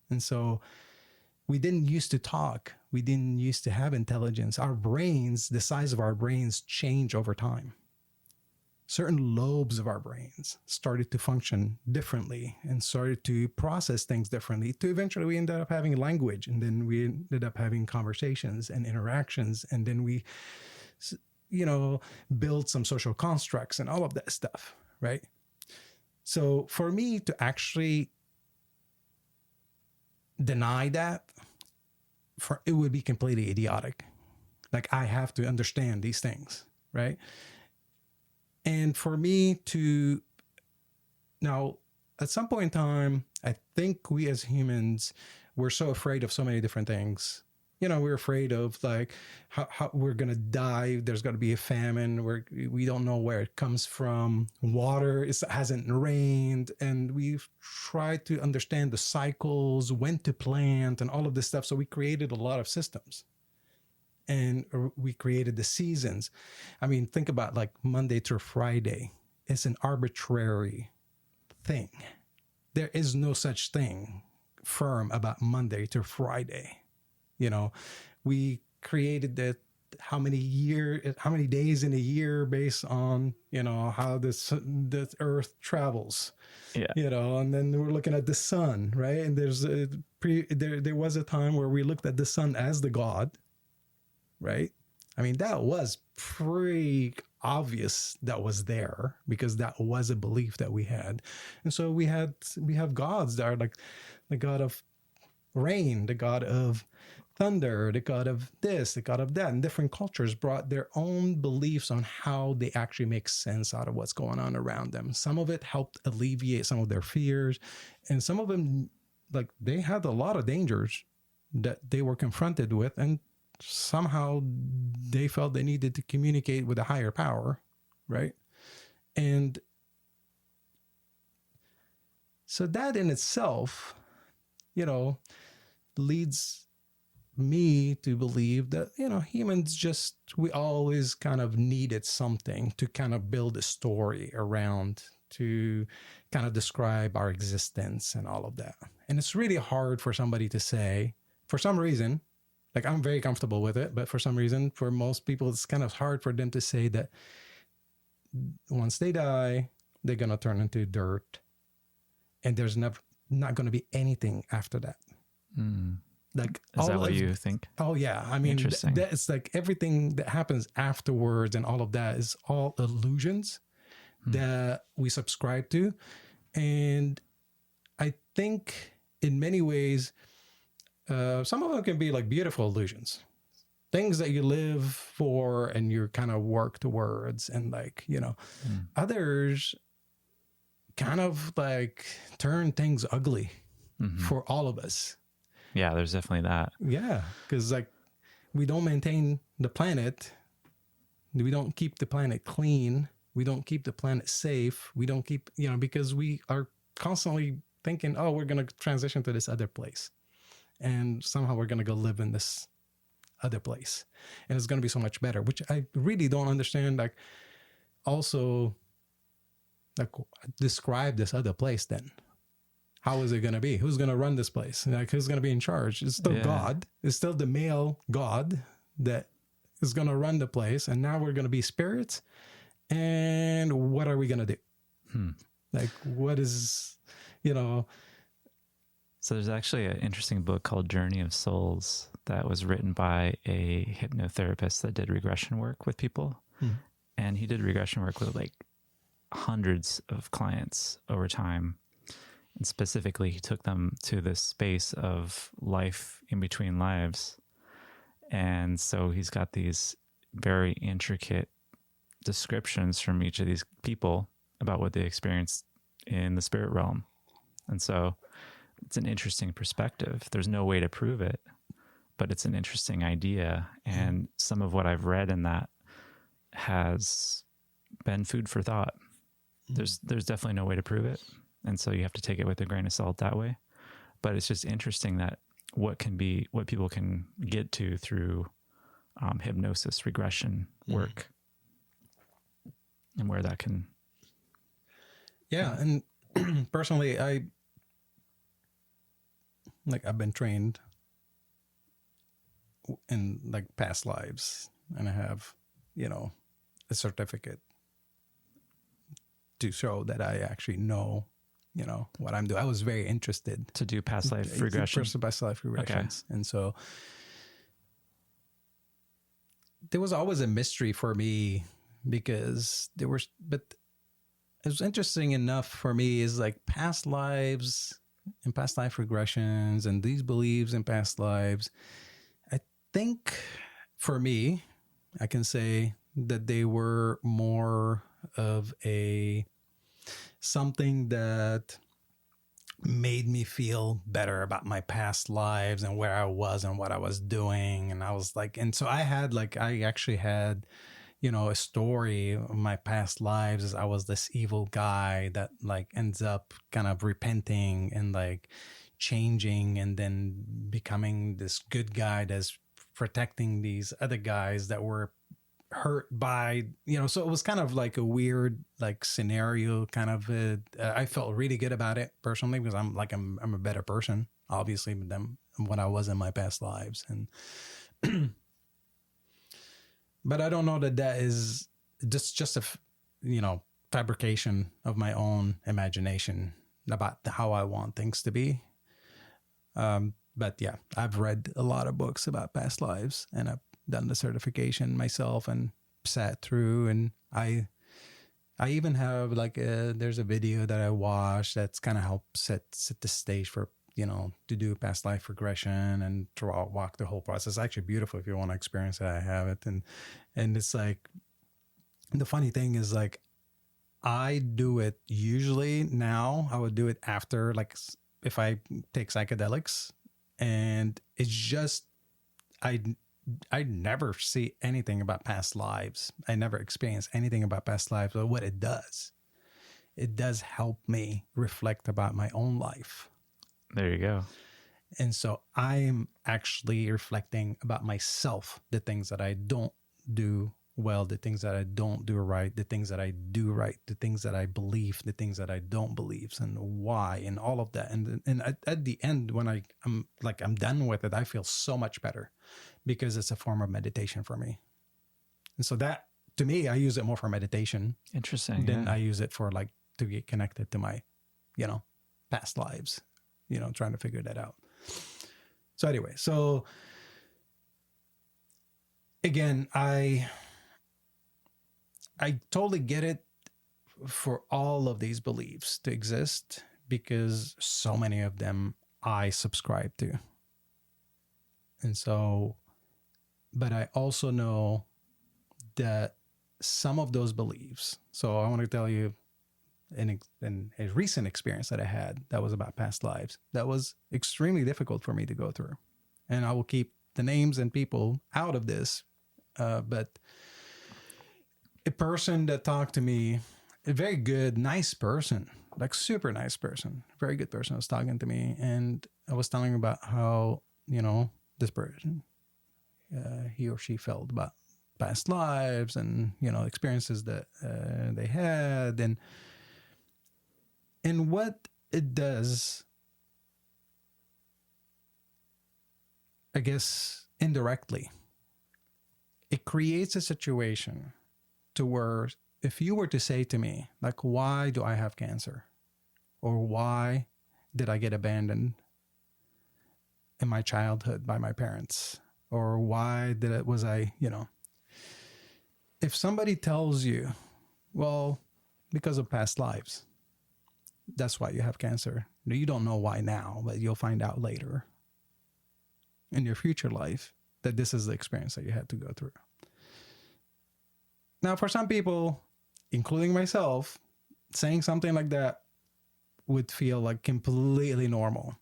S2: And so we didn't used to talk. We didn't used to have intelligence. Our brains, the size of our brains change over time. Certain lobes of our brains started to function differently and started to process things differently to eventually we ended up having language, and then we ended up having conversations and interactions, and then we, build some social constructs and all of that stuff, right? So for me to actually deny that, it would be completely idiotic. Like, I have to understand these things, right? And for me to now, at some point in time, I think we as humans, we're so afraid of so many different things. We're afraid of like how we're going to die. There's going to be a famine. We don't know where it comes from. Water, it hasn't rained. And we've tried to understand the cycles, when to plant and all of this stuff. So we created a lot of systems. And we created the seasons. I mean, think about like Monday through Friday. It's an arbitrary thing. There is no such thing firm about Monday to Friday. We created that how many days in a year based on, how the earth travels.
S1: Yeah.
S2: And then we're looking at the sun, right? And there was a time where we looked at the sun as the god, right? I mean, that was pretty obvious that was there because that was a belief that we had. And so we have gods that are like the god of rain, the god of thunder, the god of this, the god of that. And different cultures brought their own beliefs on how they actually make sense out of what's going on around them. Some of it helped alleviate some of their fears. And some of them, like, they had a lot of dangers that they were confronted with. And somehow they felt they needed to communicate with a higher power, right? And so that in itself, leads me to believe that, humans we always kind of needed something to kind of build a story around to kind of describe our existence and all of that. And it's really hard for somebody to say, for some reason, like, I'm very comfortable with it, but for some reason, for most people, it's kind of hard for them to say that once they die, they're going to turn into dirt and there's not going to be anything after that.
S1: Mm.
S2: Like,
S1: is that what you think?
S2: Oh yeah. I mean,
S1: interesting.
S2: It's like everything that happens afterwards and all of that is all illusions that we subscribe to. And I think in many ways, some of them can be like beautiful illusions, things that you live for and you kind of work towards. And like, others kind of like turn things ugly for all of us.
S1: Yeah, there's definitely that.
S2: Yeah, because like we don't maintain the planet. We don't keep the planet clean. We don't keep the planet safe. We don't keep, because we are constantly thinking, oh, we're going to transition to this other place. And somehow we're going to go live in this other place. And it's going to be so much better, which I really don't understand. Like, also, like, describe this other place then. How is it going to be? Who's going to run this place? Like, who's going to be in charge? It's still God. It's still the male God that is going to run the place. And now we're going to be spirits. And what are we going to do? Like, what is,
S1: So there's actually an interesting book called Journey of Souls that was written by a hypnotherapist that did regression work with people. And he did regression work with like hundreds of clients over time. And specifically, he took them to this space of life in between lives. And so he's got these very intricate descriptions from each of these people about what they experienced in the spirit realm. And so it's an interesting perspective. There's no way to prove it, but it's an interesting idea. And some of what I've read in that has been food for thought. There's definitely no way to prove it. And so you have to take it with a grain of salt that way. But it's just interesting that what people can get to through hypnosis, regression work, and where that can.
S2: Yeah. And personally, I've been trained in like past lives, and I have, a certificate to show that I actually know, what I'm doing. I was very interested
S1: to do past life regression.
S2: Past life regressions.
S1: Okay.
S2: And so there was always a mystery for me because but it was interesting enough for me is like past lives and past life regressions and these beliefs in past lives. I think for me, I can say that they were more of something that made me feel better about my past lives and where I was and what I was doing. And I was like, and so I actually had, a story of my past lives as I was this evil guy that like ends up kind of repenting and like changing and then becoming this good guy that's protecting these other guys that were hurt by, so it was kind of like a weird like scenario kind of. I felt really good about it personally because I'm a better person, obviously, than what I was in my past lives. And but I don't know that is just a fabrication of my own imagination about how I want things to be. But yeah, I've read a lot of books about past lives, and I've done the certification myself and sat through. And I even have there's a video that I watched that's kind of helped set the stage for, to do past life regression and to walk the whole process. It's actually beautiful if you want to experience it. I have it. And it's like, the funny thing is like, I do it usually now. I would do it after, like if I take psychedelics, and it's just, I never see anything about past lives. I never experience anything about past lives. But what it does help me reflect about my own life.
S1: There you go.
S2: And so I'm actually reflecting about myself, the things that I don't do well, the things that I don't do right, the things that I do right, the things that I believe, the things that I don't believe, and why, and all of that. And at the end, when I'm done with it, I feel so much better because it's a form of meditation for me. And so that, to me, I use it more for meditation.
S1: Interesting.
S2: Than I use it for to get connected to my, past lives, trying to figure that out. So anyway, again, I totally get it for all of these beliefs to exist because so many of them I subscribe to. And so, but I also know that some of those beliefs, so I want to tell you in a recent experience that I had that was about past lives, that was extremely difficult for me to go through. And I will keep the names and people out of this, but a person that talked to me, a very good, nice person, like super nice person, very good person was talking to me. And I was telling about how, this person, he or she felt about past lives and, experiences that they had. And what it does, I guess, indirectly, it creates a situation to where if you were to say to me, like, why do I have cancer? Or why did I get abandoned in my childhood by my parents? Or why was I, if somebody tells you, well, because of past lives, that's why you have cancer. You don't know why now, but you'll find out later in your future life that this is the experience that you had to go through. Now, for some people, including myself, saying something like that would feel like completely normal.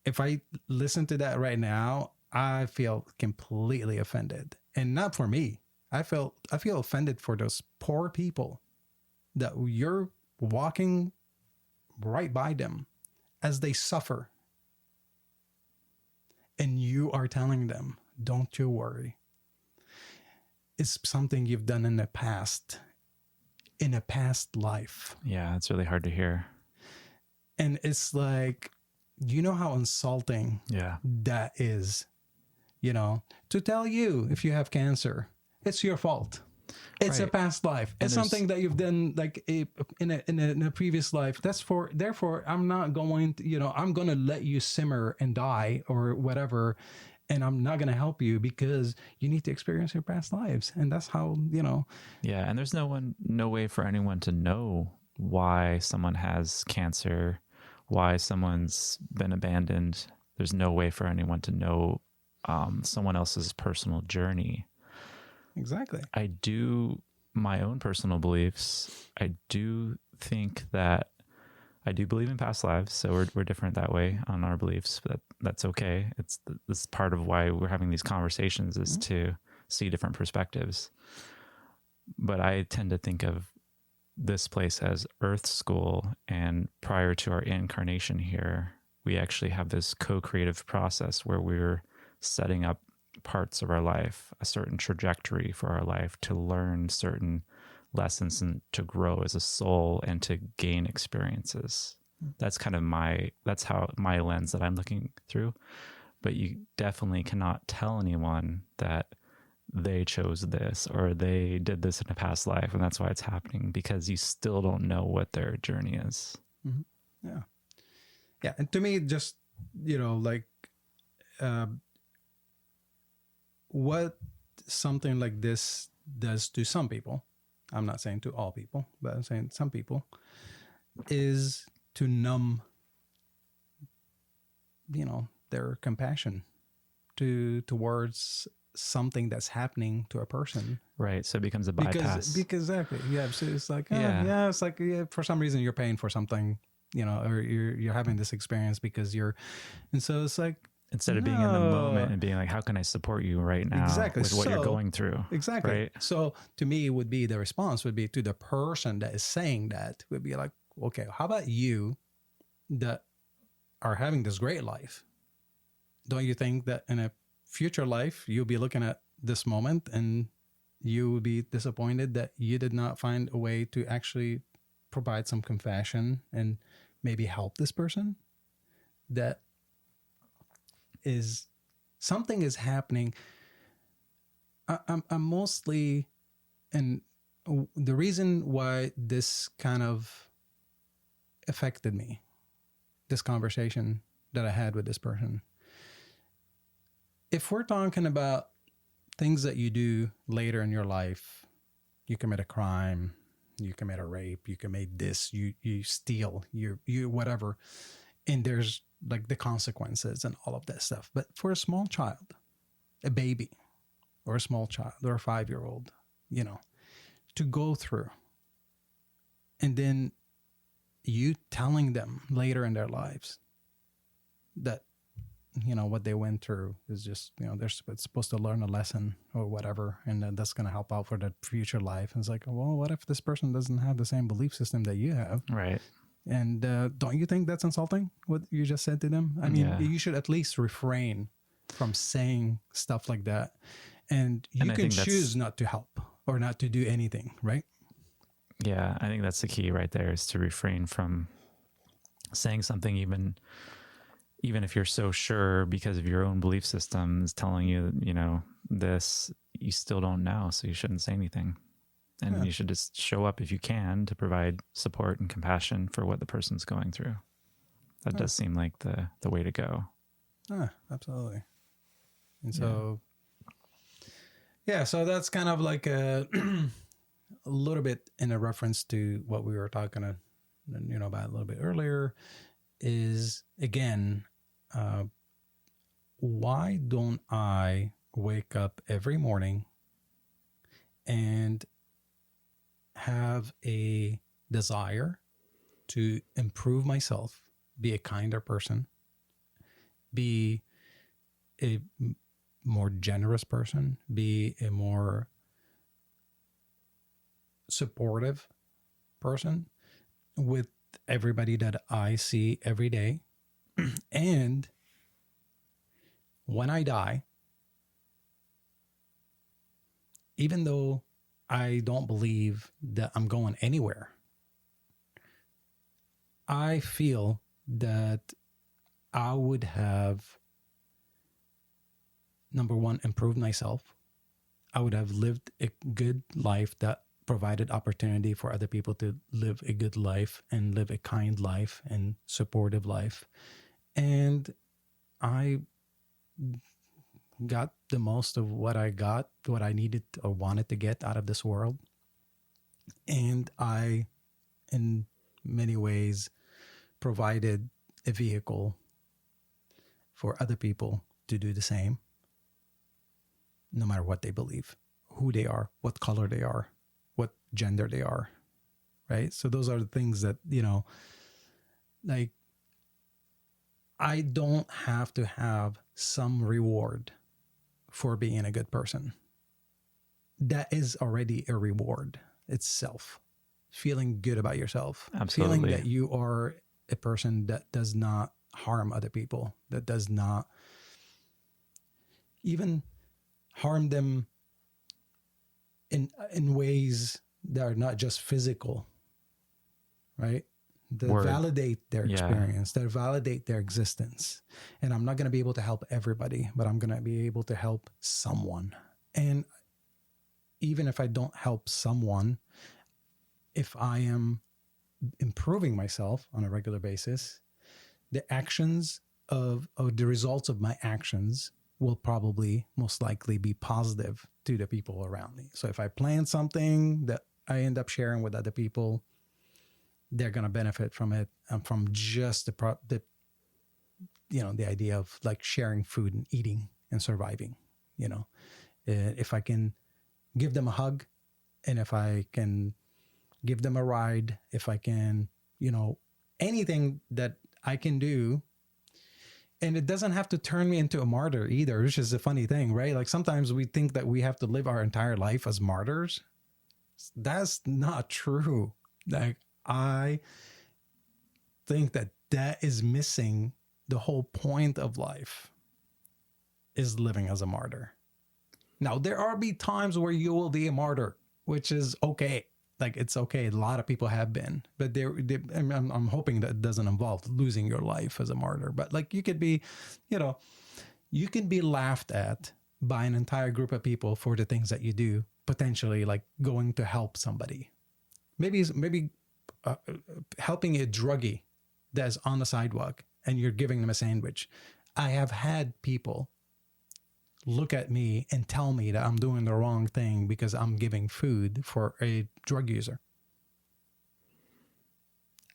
S2: If I listen to that right now, I feel completely offended. And not for me. I feel offended for those poor people that you're walking right by them as they suffer. And you are telling them, don't you worry. It's something you've done in a past life.
S1: Yeah, it's really hard to hear.
S2: And it's like, you know how insulting that is, to tell you if you have cancer, it's your fault. It's a past life. It's something that you've done like in a previous life. Therefore, I'm not going to, I'm going to let you simmer and die or whatever. And I'm not going to help you because you need to experience your past lives. And that's how,
S1: Yeah. And there's no way for anyone to know why someone has cancer, why someone's been abandoned. There's no way for anyone to know someone else's personal journey.
S2: Exactly.
S1: My own personal beliefs, I do think that I do believe in past lives, so we're different that way on our beliefs. But that's okay. This part of why we're having these conversations is to see different perspectives. But I tend to think of this place as Earth School, and prior to our incarnation here, we actually have this co-creative process where we're setting up parts of our life, a certain trajectory for our life to learn certain lessons and to grow as a soul and to gain experiences. That's kind of that's how my lens that I'm looking through. But you definitely cannot tell anyone that they chose this or they did this in a past life and that's why it's happening, because you still don't know what their journey is.
S2: Mm-hmm. Yeah. And to me, just, what something like this does to some people, I'm not saying to all people, but I'm saying some people, is to numb, their compassion towards something that's happening to a person.
S1: Right. So it becomes a bypass.
S2: Because exactly. Yeah. So it's like, it's like, for some reason you're paying for something, or you're having this experience because and so it's like,
S1: instead of being in the moment and being like, how can I support you right now with what you're going through?
S2: Exactly.
S1: Right?
S2: So to me, the response would be to the person that is saying that would be like, okay, how about you that are having this great life? Don't you think that in a future life, you'll be looking at this moment and you will be disappointed that you did not find a way to actually provide some compassion and maybe help this person? That is something is happening. I'm mostly, and the reason why this kind of affected me, this conversation that I had with this person, if we're talking about things that you do later in your life, you commit a crime, you commit a rape, you commit this, you steal, you whatever, and there's like the consequences and all of that stuff. But for a small child, a baby or a small child or a 5-year-old, to go through, and then you telling them later in their lives that what they went through is just, they're supposed to learn a lesson or whatever, and then that's going to help out for their future life. And it's like, well, what if this person doesn't have the same belief system that you have?
S1: Right.
S2: And don't you think that's insulting, what you just said to them? I mean,
S1: Yeah.
S2: you should at least refrain from saying stuff like that. And you
S1: And I
S2: can
S1: think
S2: choose not to help or not to do anything, right?
S1: Yeah, I think that's the key right there, is to refrain from saying something, even if you're so sure, because of your own belief systems telling you, this, you still don't know, so you shouldn't say anything. And
S2: Yeah.
S1: you should just show up if you can to provide support and compassion for what the person's going through. That does seem like the way to go.
S2: Absolutely. And so, so that's kind of like a little bit in a reference to what we were talking about a little bit earlier, is, again, why don't I wake up every morning and have a desire to improve myself, be a kinder person, be a more generous person, be a more supportive person with everybody that I see every day. And when I die, even though I don't believe that I'm going anywhere, I feel that I would have, number one, improved myself. I would have lived a good life that provided opportunity for other people to live a good life and live a kind life and supportive life. And I got the most of what I needed or wanted to get out of this world. And I, in many ways, provided a vehicle for other people to do the same, no matter what they believe, who they are, what color they are, what gender they are, right? So those are the things that, like, I don't have to have some reward for being a good person. That is already a reward itself. Feeling good about yourself.
S1: Absolutely.
S2: Feeling that you are a person that does not harm other people, that does not even harm them in ways that are not just physical, right? That validate their experience, that validate their existence. And I'm not going to be able to help everybody, but I'm going to be able to help someone. And even if I don't help someone, if I am improving myself on a regular basis, the actions of the results of my actions will probably most likely be positive to the people around me. So if I plan something that I end up sharing with other people, they're going to benefit from it, and from just the idea of like sharing food and eating and surviving. If I can give them a hug, and if I can give them a ride, if I can, anything that I can do. And it doesn't have to turn me into a martyr either, which is a funny thing, right? Like sometimes we think that we have to live our entire life as martyrs. That's not true. Like, I think that is missing the whole point of life, is living as a martyr. Now, there are be times where you will be a martyr, which is okay. Like, it's okay. A lot of people have been, but I'm hoping that it doesn't involve losing your life as a martyr. But like, you could be, you can be laughed at by an entire group of people for the things that you do, potentially like going to help somebody. Maybe helping a druggie that's on the sidewalk and you're giving them a sandwich. I have had people look at me and tell me that I'm doing the wrong thing because I'm giving food for a drug user.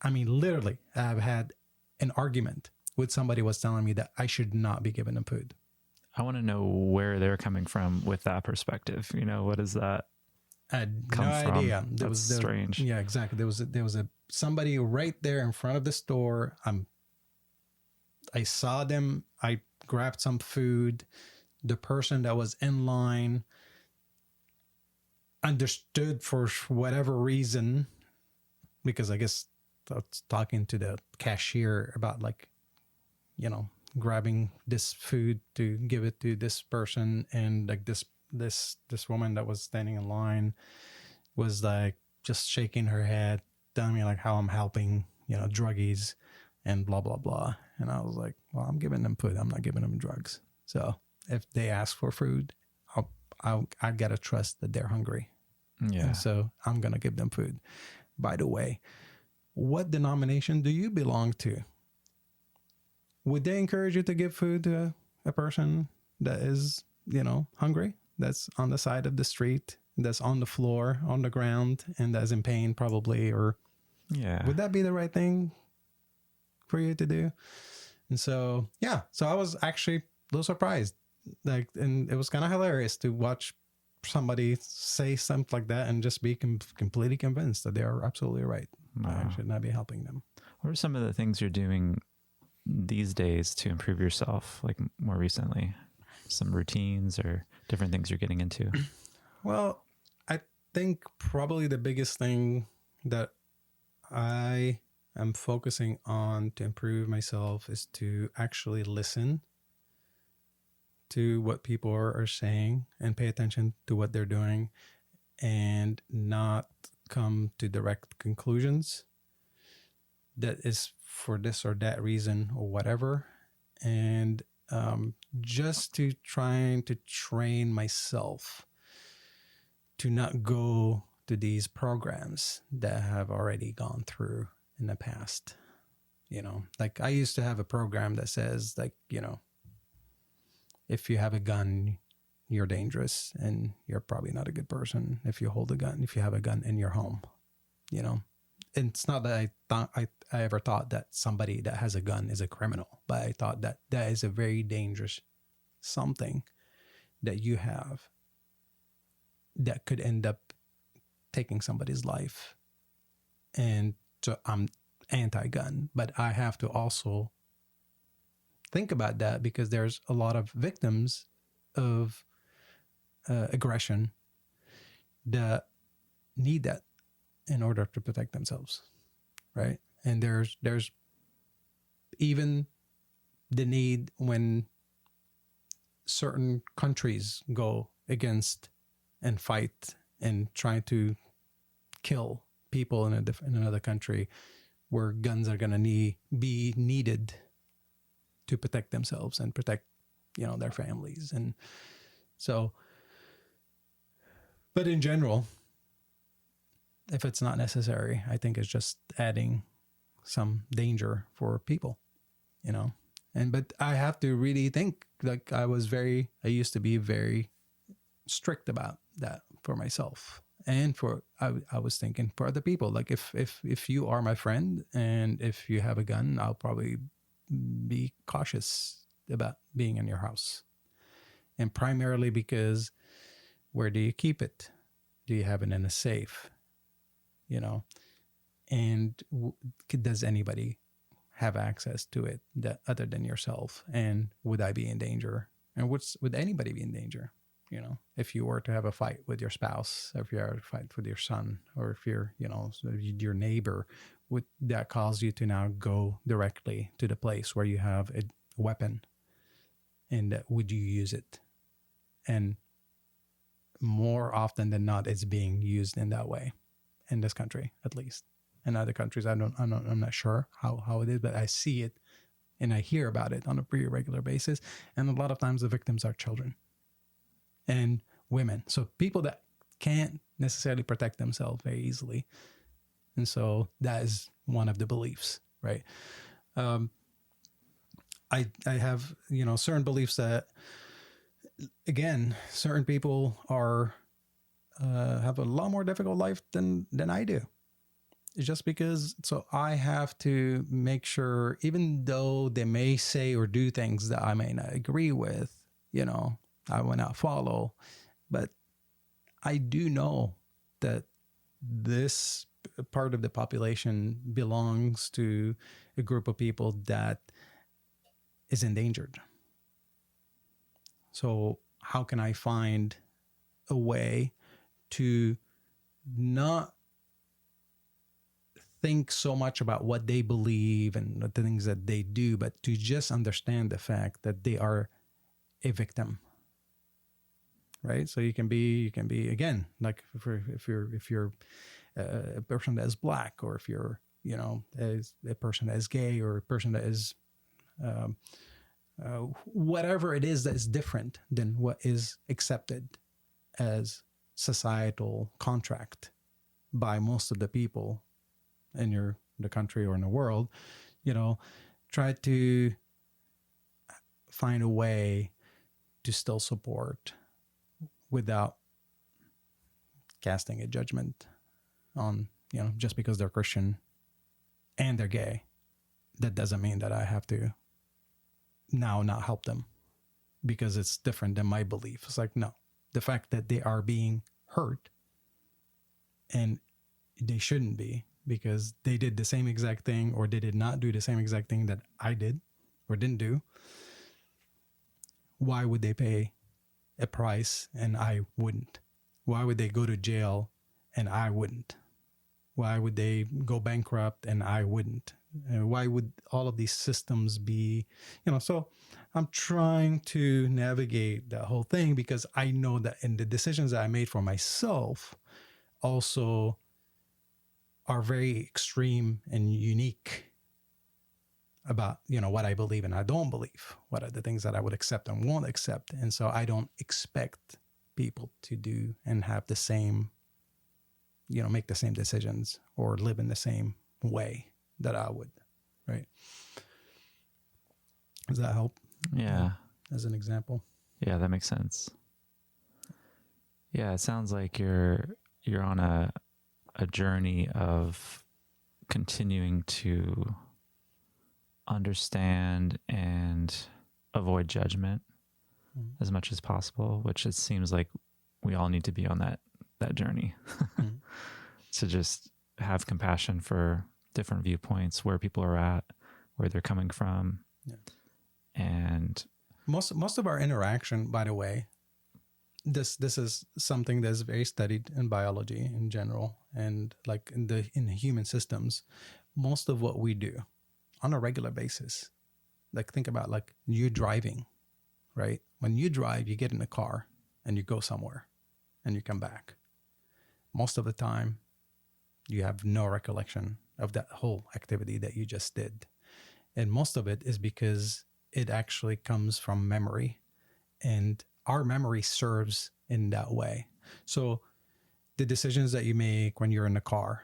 S2: I mean, literally, I've had an argument with somebody who was telling me that I should not be giving them food.
S1: I want to know where they're coming from with that perspective. What is that?
S2: I had no idea.
S1: That's strange.
S2: Yeah, exactly. There was somebody right there in front of the store. I saw them. I grabbed some food. The person that was in line understood for whatever reason, because I guess I was talking to the cashier about like, you know, grabbing this food to give it to this person, and like this woman that was standing in line was like just shaking her head, telling me like how I'm helping, you know, druggies and blah blah blah. And I was like, well, I'm giving them food, I'm not giving them drugs. So if they ask for food, I gotta trust that they're hungry.
S1: Yeah.
S2: And so I'm gonna give them food. By the way, what denomination do you belong to? Would they encourage you to give food to a person that is, you know, hungry, that's on the side of the street, that's on the floor, on the ground, and that's in pain probably? Or
S1: Yeah.
S2: would that be the right thing for you to do? And so, yeah, so I was actually a little surprised. Like, and it was kind of hilarious to watch somebody say something like that and just be completely convinced that they are absolutely right.
S1: Wow.
S2: I should not be helping them.
S1: What are some of the things you're doing these days to improve yourself, like more recently? Some routines or different things you're getting into?
S2: Well, I think probably the biggest thing that I am focusing on to improve myself is to actually listen to what people are saying and pay attention to what they're doing, and not come to direct conclusions that is for this or that reason or whatever. And just to trying to train myself to not go to these programs that have already gone through in the past. You know, like I used to have a program that says like, you know, if you have a gun, you're dangerous and you're probably not a good person if you hold a gun, if you have a gun in your home, you know. And it's not that I ever thought that somebody that has a gun is a criminal, but I thought that that is a very dangerous something that you have that could end up taking somebody's life. And so I'm anti-gun, but I have to also think about that because there's a lot of victims of aggression that need that in order to protect themselves, right? And there's even the need when certain countries go against and fight and try to kill people in another country, where guns are going to be needed to protect themselves and protect, you know, their families. And so, but in general, if it's not necessary, I think it's just adding some danger for people, you know. And but I have to really think, like I used to be very strict about that for myself, and for I was thinking for other people, like if you are my friend and if you have a gun, I'll probably be cautious about being in your house. And primarily because where do you keep it? Do you have it in a safe? You know, and does anybody have access to it that other than yourself? And would I be in danger? And would anybody be in danger? You know, if you were to have a fight with your spouse, or if you have a fight with your son, or if you're, you know, your neighbor, would that cause you to now go directly to the place where you have a weapon? And would you use it? And more often than not, it's being used in that way in this country, at least. In other countries, I'm not sure how it is, but I see it and I hear about it on a pretty regular basis. And a lot of times the victims are children and women. So people that can't necessarily protect themselves very easily. And so that is one of the beliefs, right? I have, you know, certain beliefs that, again, certain people are have a lot more difficult life than I do. It's just because, so I have to make sure, even though they may say or do things that I may not agree with, you know, I will not follow, but I do know that this part of the population belongs to a group of people that is endangered. So how can I find a way to not think so much about what they believe and the things that they do, but to just understand the fact that they are a victim, right? So you can be again, like if you're a person that is black, or if you're, you know, as a person that is gay, or a person that is whatever it is that is different than what is accepted as societal contract by most of the people in the country or in the world, you know, try to find a way to still support without casting a judgment on, you know, just because they're Christian and they're gay, that doesn't mean that I have to now not help them because it's different than my belief. It's like, no, the fact that they are being hurt, and they shouldn't be, because they did the same exact thing, or they did not do the same exact thing that I did or didn't do. Why would they pay a price and I wouldn't? Why would they go to jail and I wouldn't? Why would they go bankrupt and I wouldn't? Why would all of these systems be, you know? So I'm trying to navigate that whole thing, because I know that in the decisions that I made for myself also are very extreme and unique about, you know, what I believe and I don't believe, what are the things that I would accept and won't accept. And so I don't expect people to do and have the same, you know, make the same decisions or live in the same way that I would, right? Does that help?
S1: Yeah.
S2: As an example.
S1: Yeah, that makes sense. Yeah, it sounds like you're on a journey of continuing to understand and avoid judgment as much as possible, which it seems like we all need to be on that journey. To just have compassion for different viewpoints, where people are at, where they're coming from.
S2: Yeah.
S1: And
S2: most of our interaction, by the way, this is something that's very studied in biology in general, and like in the human systems, most of what we do on a regular basis, like think about like you driving, right? When you drive, you get in a car and you go somewhere and you come back. Most of the time, you have no recollection of that whole activity that you just did. And most of it is because it actually comes from memory, and our memory serves in that way. So the decisions that you make when you're in the car,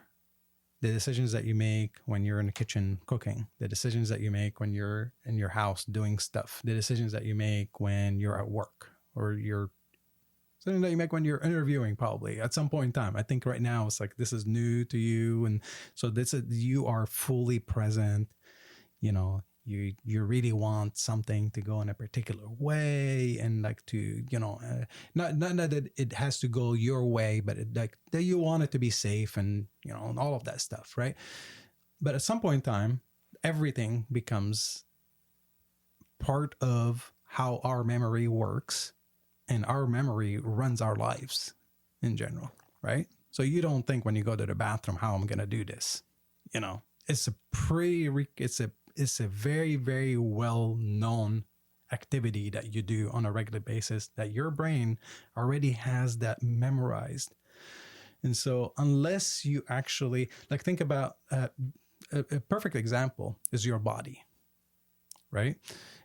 S2: the decisions that you make when you're in the kitchen cooking, the decisions that you make when you're in your house doing stuff, the decisions that you make when you're at work, or something that you make when you're interviewing, probably at some point in time. I think right now it's like this is new to you, and so you are fully present. You know, you really want something to go in a particular way, and like to, you know, not that it has to go your way, but like that you want it to be safe, and you know, and all of that stuff, right? But at some point in time, everything becomes part of how our memory works, and our memory runs our lives in general, right? So you don't think when you go to the bathroom, how I'm going to do this, you know? It's a very, very well known activity that you do on a regular basis, that your brain already has that memorized. And so unless you actually, like, think about a perfect example is your body, right?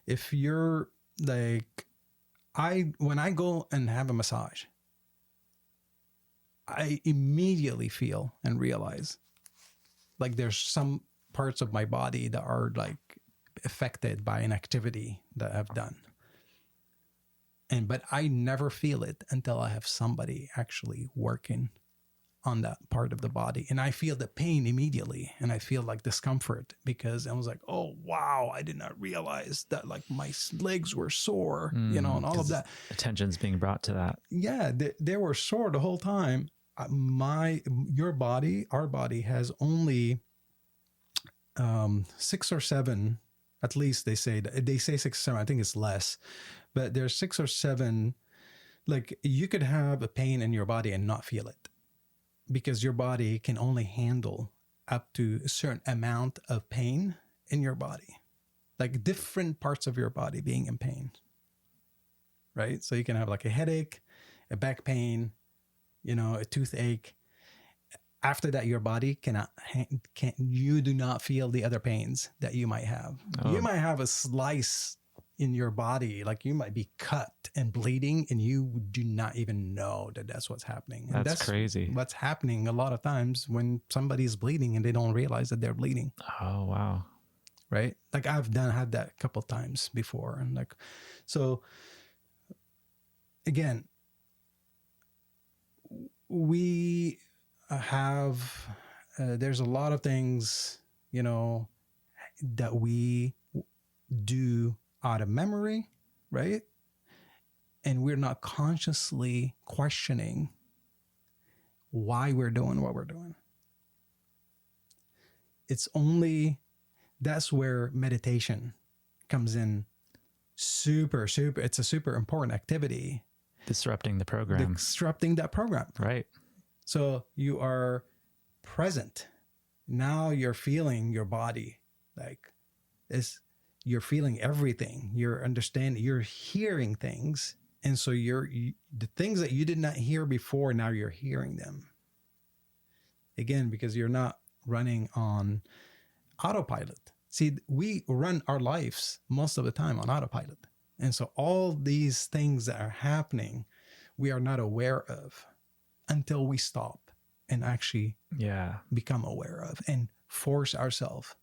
S2: If you're like, when I go and have a massage, I immediately feel and realize like there's some parts of my body that are like affected by an activity that I've done. But I never feel it until I have somebody actually working on that part of the body. And I feel the pain immediately, and I feel like discomfort, because I was like, oh, wow, I did not realize that like my legs were sore, you know, and all of that.
S1: Attention's being brought to that.
S2: Yeah, they were sore the whole time. Our body has only 6 or 7 At least they say 6 or 7. I think it's less, but there's 6 or 7. Like you could have a pain in your body and not feel it because your body can only handle up to a certain amount of pain in your body, like different parts of your body being in pain. Right. So you can have like a headache, a back pain, a toothache. After that, your body you do not feel the other pains that you might have. Oh. You might have a slice in your body, like you might be cut and bleeding and you do not even know that that's what's happening. And
S1: that's crazy.
S2: What's happening a lot of times when somebody's bleeding and they don't realize that they're bleeding.
S1: Oh, wow.
S2: Right? Like I've had that a couple of times before. And like, so again, we have there's a lot of things that we do out of memory, right? And we're not consciously questioning why we're doing what we're doing. That's where meditation comes in. Super it's a super important activity.
S1: Disrupting the program.
S2: Disrupting that program.
S1: Right.
S2: So you are present. Now you're feeling your body. Like you're feeling everything. You're understanding, you're hearing things. And so the things that you did not hear before, now you're hearing them. Again, because you're not running on autopilot. See, we run our lives most of the time on autopilot. And so all these things that are happening, we are not aware of until we stop and actually become aware of and force ourselves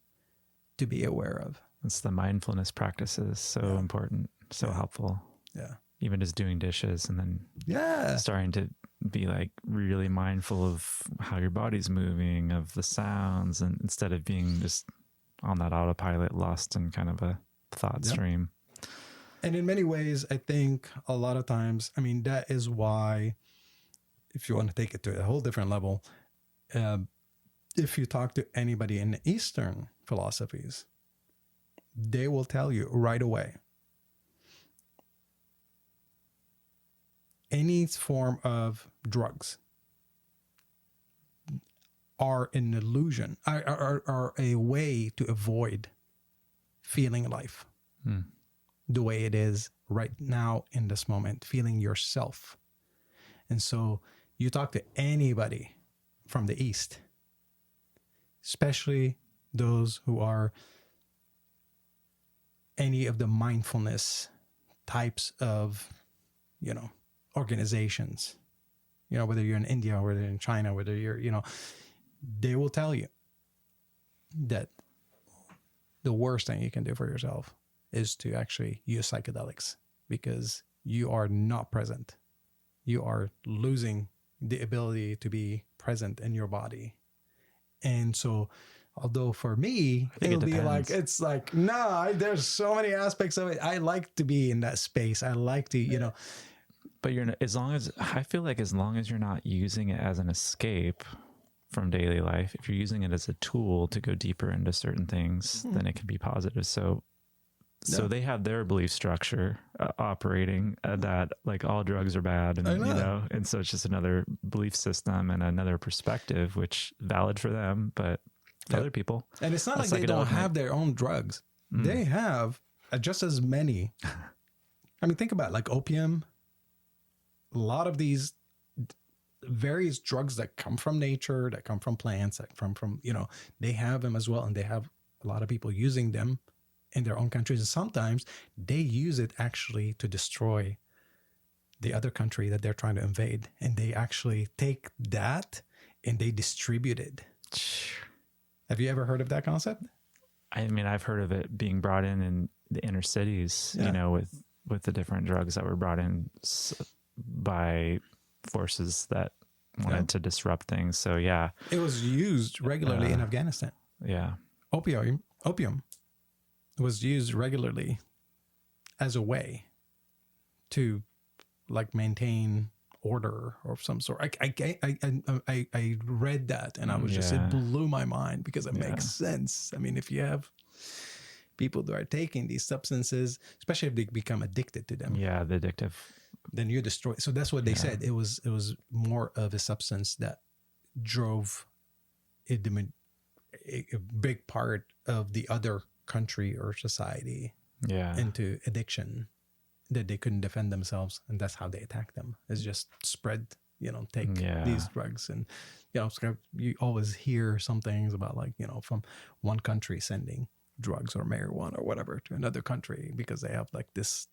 S2: to be aware of.
S1: It's the mindfulness practices. So important, so helpful.
S2: Yeah.
S1: Even just doing dishes and then starting to be like really mindful of how your body's moving, of the sounds, and instead of being just on that autopilot, lost in kind of a thought stream.
S2: And in many ways, I think a lot of times, that is why, if you want to take it to a whole different level, if you talk to anybody in the Eastern philosophies, they will tell you right away, any form of drugs are an illusion, are a way to avoid feeling life the way it is right now in this moment, feeling yourself. And so you talk to anybody from the East, especially those who are any of the mindfulness types of, organizations, whether you're in India, or whether you're in China, whether you're, they will tell you that the worst thing you can do for yourself is to actually use psychedelics, because you are not present. You are losing the ability to be present in your body. And so, although for me, it'll be like, it's like, no, there's so many aspects of it. I like to be in that space. I like to,
S1: But I feel like as long as you're not using it as an escape from daily life, if you're using it as a tool to go deeper into certain things, then it can be positive. So they have their belief structure operating that like all drugs are bad, and and so it's just another belief system and another perspective, which valid for them, but for other people.
S2: And it's not like they don't have their own drugs. They have just as many. Think about it, like opium. A lot of these various drugs that come from nature, that come from plants, that come from, they have them as well. And they have a lot of people using them in their own countries. And sometimes they use it actually to destroy the other country that they're trying to invade. And they actually take that and they distribute it. Have you ever heard of that concept?
S1: I've heard of it being brought in the inner cities, with the different drugs that were brought in by forces that wanted to disrupt things. So
S2: it was used regularly in Afghanistan. Opium was used regularly as a way to like maintain order of some sort. I read that and I was just, it blew my mind because it makes sense. If you have people that are taking these substances, especially if they become addicted to them,
S1: Yeah, the addictive.
S2: then you're destroyed. So that's what they said. It was more of a substance that drove a big part of the other country or society
S1: Yeah.
S2: into addiction, that they couldn't defend themselves, and that's how they attack them. It's just spread, take these drugs. And you always hear some things about, like, from one country sending drugs or marijuana or whatever to another country because they have like this.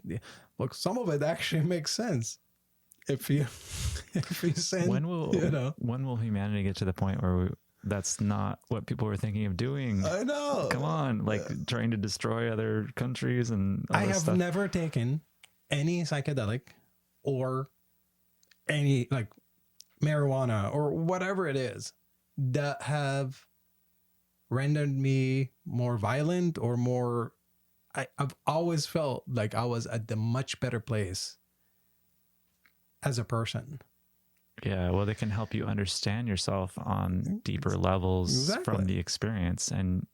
S2: Look, some of it actually makes sense if you send.
S1: When will humanity get to the point where that's not what people were thinking of doing?
S2: I know.
S1: Come on, like trying to destroy other countries and all
S2: I
S1: this
S2: have
S1: stuff.
S2: never taken any psychedelic or any like marijuana or whatever it is that have rendered me more violent or more. I've always felt like I was at the much better place as a person.
S1: Yeah, well, they can help you understand yourself on deeper levels from the experience. And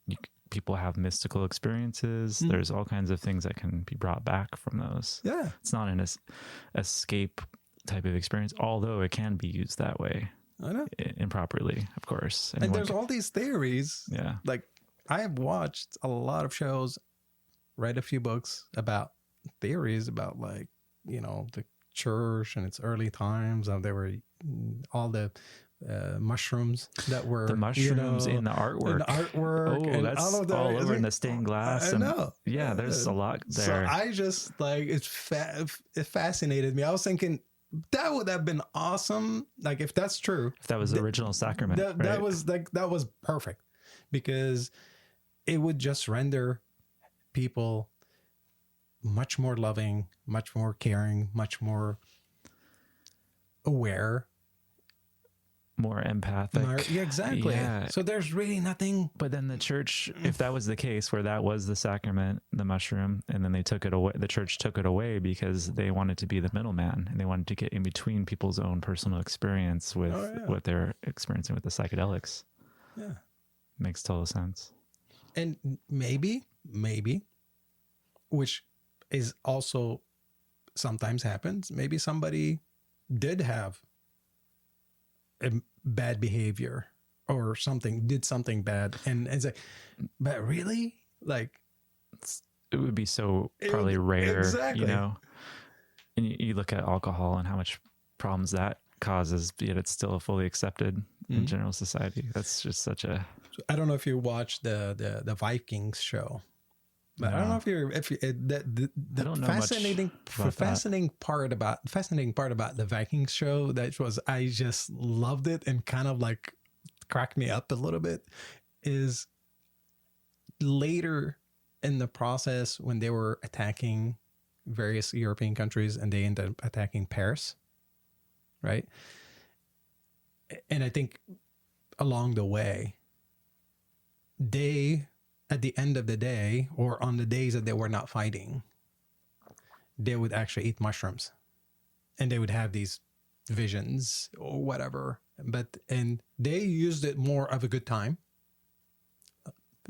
S1: people have mystical experiences. There's all kinds of things that can be brought back from those.
S2: Yeah.
S1: It's not an escape type of experience, although it can be used that way.
S2: I know.
S1: Improperly, of course.
S2: And there's all these theories.
S1: Yeah.
S2: Like, I have watched a lot of shows, read a few books about theories about, like, the church and its early times. There were all the mushrooms that were
S1: the mushrooms in the artwork. Oh, that's all over in the stained glass.
S2: I know.
S1: Yeah, there's a lot there.
S2: So I just like it fascinated me. I was thinking that would have been awesome. Like, if that's true,
S1: if that was the original sacrament,
S2: that was perfect, because it would just render people much more loving, much more caring, much more aware,
S1: more empathic.
S2: Yeah, exactly.
S1: Yeah.
S2: So there's really nothing.
S1: But then the church, if that was the case, where that was the sacrament, the mushroom, and then they took it away, the church took it away because they wanted to be the middleman, and they wanted to get in between people's own personal experience with what they're experiencing with the psychedelics.
S2: Yeah.
S1: Makes total sense.
S2: And maybe, which is also sometimes happens, maybe somebody did have a bad behavior or did something bad, and it's like, but really, like,
S1: it would be so probably rare,
S2: exactly.
S1: And you look at alcohol and how much problems that causes, yet it's still fully accepted in general society. That's just such a.
S2: I don't know if you watched the Vikings show. But no. I don't know if you the fascinating part about the Vikings show, that was, I just loved it and kind of like cracked me up a little bit, is later in the process when they were attacking various European countries and they ended up attacking Paris, right? And I think along the way, at the end of the day, or on the days that they were not fighting, they would actually eat mushrooms, and they would have these visions or whatever. And they used it more of a good time.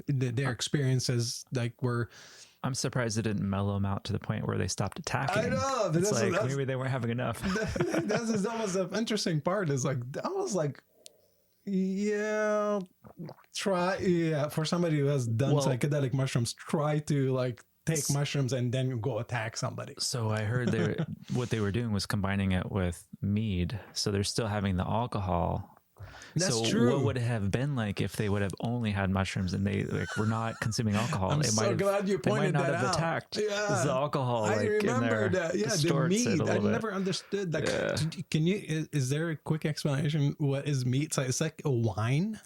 S2: Their experiences were.
S1: I'm surprised it didn't mellow them out to the point where they stopped attacking.
S2: I know.
S1: It's maybe they weren't having enough.
S2: That was the interesting part. Is like, I was like, yeah, for somebody who has done psychedelic mushrooms, try to like take mushrooms and then go attack somebody.
S1: So I heard what they were doing was combining it with mead, so they're still having the alcohol.
S2: That's true.
S1: What would it have been like if they would have only had mushrooms and they were not consuming alcohol?
S2: I'm so glad you pointed that out. They might not have
S1: attacked the alcohol.
S2: I remember that. Yeah, the mead. I never understood. Like, can you? Is there a quick explanation? What is mead? It's like a wine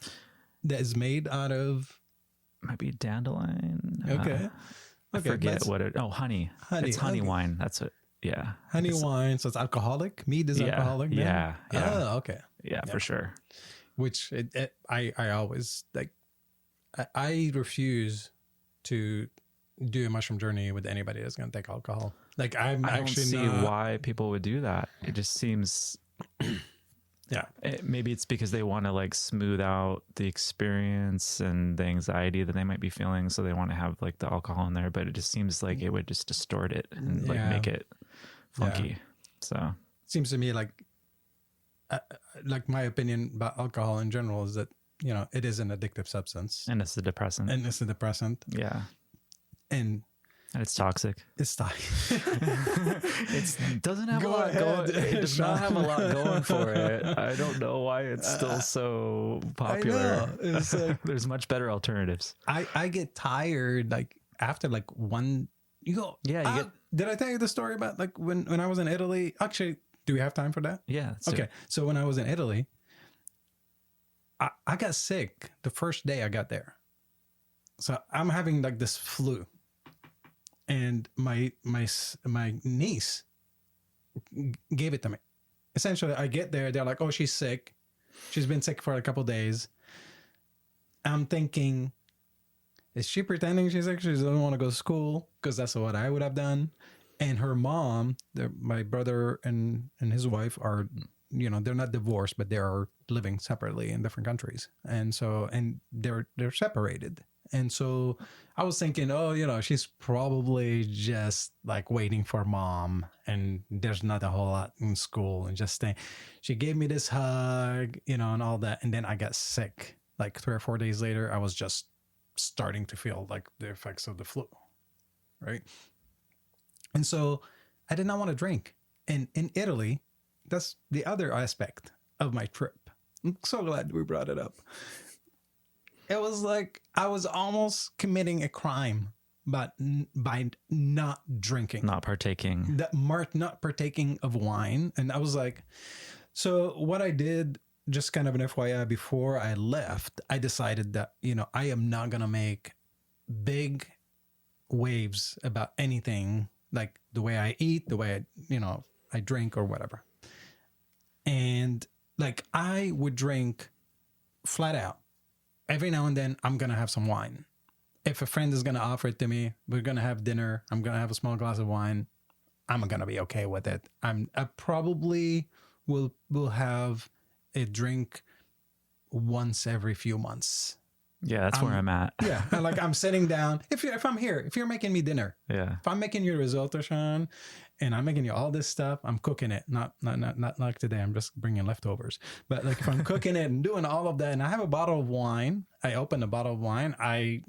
S2: that is made out of.
S1: Might be dandelion.
S2: Okay.
S1: I forget what it. Oh, honey. It's honey wine. That's it. Yeah.
S2: Honey wine. So it's alcoholic. Mead is alcoholic.
S1: Yeah.
S2: Oh, okay.
S1: Yeah, for sure.
S2: Which I always like. I refuse to do a mushroom journey with anybody that's going to take alcohol. Like, I don't see
S1: why people would do that. It just seems
S2: Yeah.
S1: Maybe it's because they want to like smooth out the experience and the anxiety that they might be feeling, so they want to have like the alcohol in there, but it just seems like it would just distort it and like make it funky. So
S2: seems to me like my opinion about alcohol in general is that, you know, it is an addictive substance.
S1: And it's a depressant.
S2: Yeah. And
S1: it's toxic.
S2: It's toxic.
S1: It doesn't have a lot going. It does not have a lot going for it. I don't know why it's still so popular.
S2: I know. It's like,
S1: there's much better alternatives.
S2: I get tired like after like one. You go.
S1: Yeah. You get.
S2: Did I tell you the story about like when I was in Italy? Actually, do we have time for that?
S1: Yeah.
S2: Okay. So when I was in Italy, I got sick the first day I got there. So I'm having like this flu. And my niece gave it to me. Essentially, I get there, they're like, "Oh, she's sick. She's been sick for a couple of days." I'm thinking, is she pretending she's sick? She doesn't want to go to school, because that's what I would have done. And her mom, my brother and his wife are, you know, they're not divorced, but they are living separately in different countries, and they're separated. And so I was thinking, oh, you know, she's probably just like waiting for mom, and there's not a whole lot in school, and just staying. She gave me this hug, you know, and all that. And then I got sick. Like 3 or 4 days later, I was just starting to feel like the effects of the flu. Right. And so I did not want to drink. And in Italy, that's the other aspect of my trip. I'm so glad we brought it up. It was like I was almost committing a crime, but by not drinking,
S1: not partaking
S2: of wine. And I was like, so what I did, just kind of an FYI, before I left, I decided that, you know, I am not going to make big waves about anything, like the way I eat, the way I drink or whatever. And like I would drink flat out. Every now and then, I'm going to have some wine. If a friend is going to offer it to me, we're going to have dinner. I'm going to have a small glass of wine. I'm going to be okay with it. I probably will have a drink once every few months.
S1: Yeah, that's where I'm at.
S2: Yeah, like I'm sitting down. If I'm here, if you're making me dinner,
S1: yeah.
S2: If I'm making you risotto, Sean, and I'm making you all this stuff, I'm cooking it. Not like today. I'm just bringing leftovers. But like if I'm cooking it and doing all of that, and I have a bottle of wine, I open a bottle of wine. I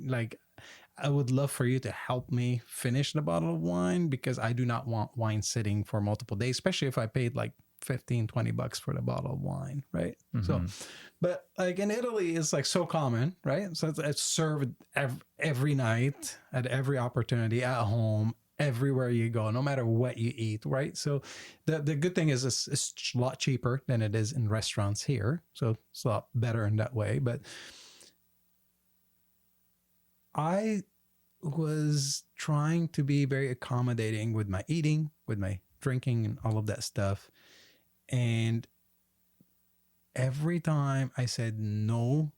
S2: would love for you to help me finish the bottle of wine, because I do not want wine sitting for multiple days, especially if I paid like $15-20 for the bottle of wine, right? Mm-hmm. So, but like in Italy, it's like so common, right? So it's served every night, at every opportunity, at home, everywhere you go, no matter what you eat, right? So the good thing is it's a lot cheaper than it is in restaurants here, so it's a lot better in that way. But I was trying to be very accommodating with my eating, with my drinking, and all of that stuff. And every time I said no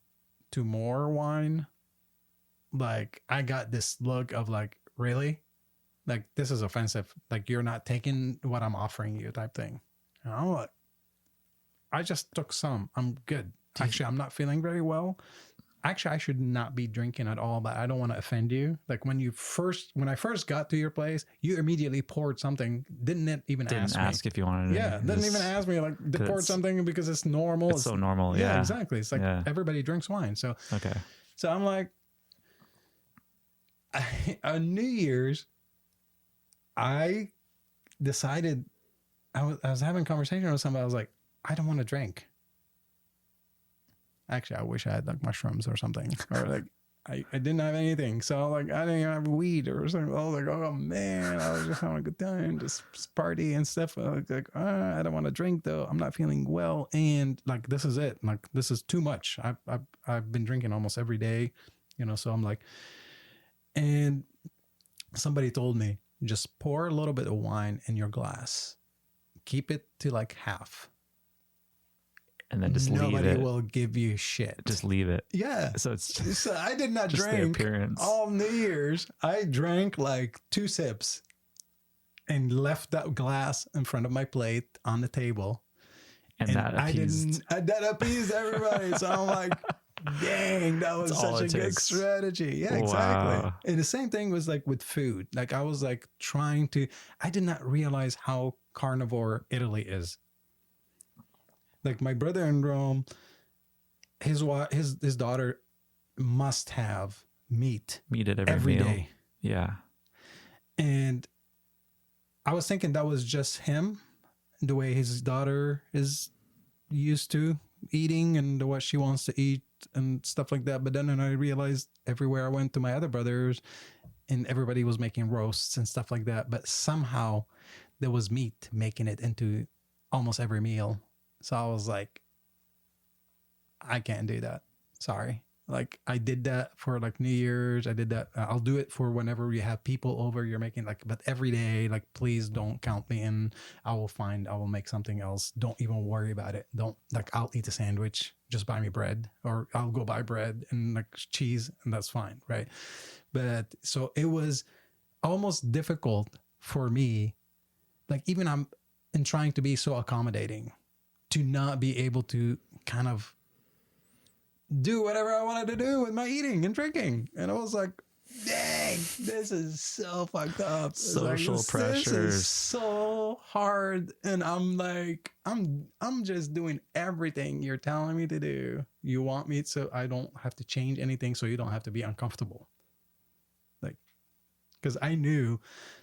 S2: to more wine, like I got this look of like, really? Like, this is offensive. Like, you're not taking what I'm offering you type thing. And I'm like, I just took some. I'm good. Actually, I'm not feeling very well. Actually, I should not be drinking at all, but I don't want to offend you. Like when I first got to your place, you immediately poured something. Didn't ask me.
S1: If you wanted to.
S2: Yeah, didn't even ask me. Like they poured something because it's normal.
S1: It's so normal. Yeah,
S2: exactly. It's like everybody drinks wine. So
S1: okay.
S2: So I'm like, on New Year's, I decided I was having a conversation with somebody. I was like, I don't want to drink. Actually, I wish I had like mushrooms or something, or like I didn't have anything. So like I didn't even have weed or something. I was like, oh man, I was just having a good time, just party and stuff. I was like, I don't want to drink though. I'm not feeling well, and like this is it. Like this is too much. I've been drinking almost every day, you know. So I'm like, and somebody told me, just pour a little bit of wine in your glass, keep it to like half. And then just leave it. Nobody will give you shit.
S1: Just leave it.
S2: Yeah.
S1: So it's
S2: so I did not drink all New Year's. I drank like 2 sips and left that glass in front of my plate on the table.
S1: And that appeased.
S2: That appeased everybody. So I'm like, dang, that was
S1: That's all
S2: such a
S1: it
S2: good
S1: takes.
S2: strategy. Yeah, exactly.
S1: Wow.
S2: And the same thing was like with food. Like I was like I did not realize how carnivore Italy is. Like my brother in Rome, his daughter must have meat
S1: Meat at
S2: every
S1: meal.
S2: day.
S1: Yeah.
S2: And I was thinking that was just him, the way his daughter is used to eating and what she wants to eat and stuff like that. But then I realized everywhere I went to my other brothers and everybody was making roasts and stuff like that. But somehow there was meat making it into almost every meal. So I was like, I can't do that. Sorry. Like I did that for like New Year's. I did that. I'll do it for whenever you have people over. You're making like, but every day, like, please don't count me in. I will make something else. Don't even worry about it. Don't like, I'll eat a sandwich. Just buy me bread, or I'll go buy bread and like cheese, and that's fine. Right. But so it was almost difficult for me. Like even I'm in trying to be so accommodating to not be able to kind of do whatever I wanted to do with my eating and drinking. And I was like, dang, this is so fucked up.
S1: Social
S2: This
S1: pressures.
S2: is so hard. And I'm like, I'm just doing everything you're telling me to do. You want me so I don't have to change anything, so you don't have to be uncomfortable. Like, because I knew,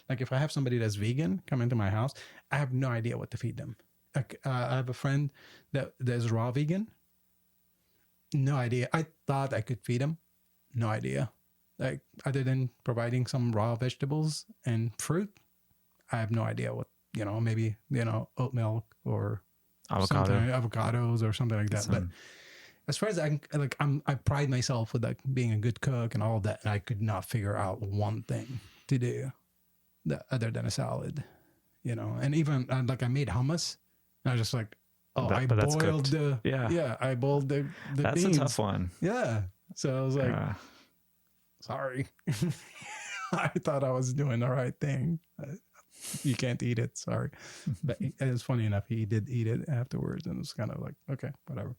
S2: like, if I have somebody that's vegan come into my house, I have no idea what to feed them. Like, I have a friend that is raw vegan. No idea. I thought I could feed him. No idea. Like, other than providing some raw vegetables and fruit, I have no idea what, maybe, oat milk or avocados or something like that. But as far as I pride myself with like being a good cook and all of that, and I could not figure out one thing to do other than a salad, and even like I made hummus, and I was just like, I boiled the
S1: That's
S2: beans.
S1: a tough one.
S2: Yeah. So I was like, sorry. I thought I was doing the right thing. You can't eat it. Sorry. But it was funny enough. He did eat it afterwards, and it was kind of like, okay, whatever.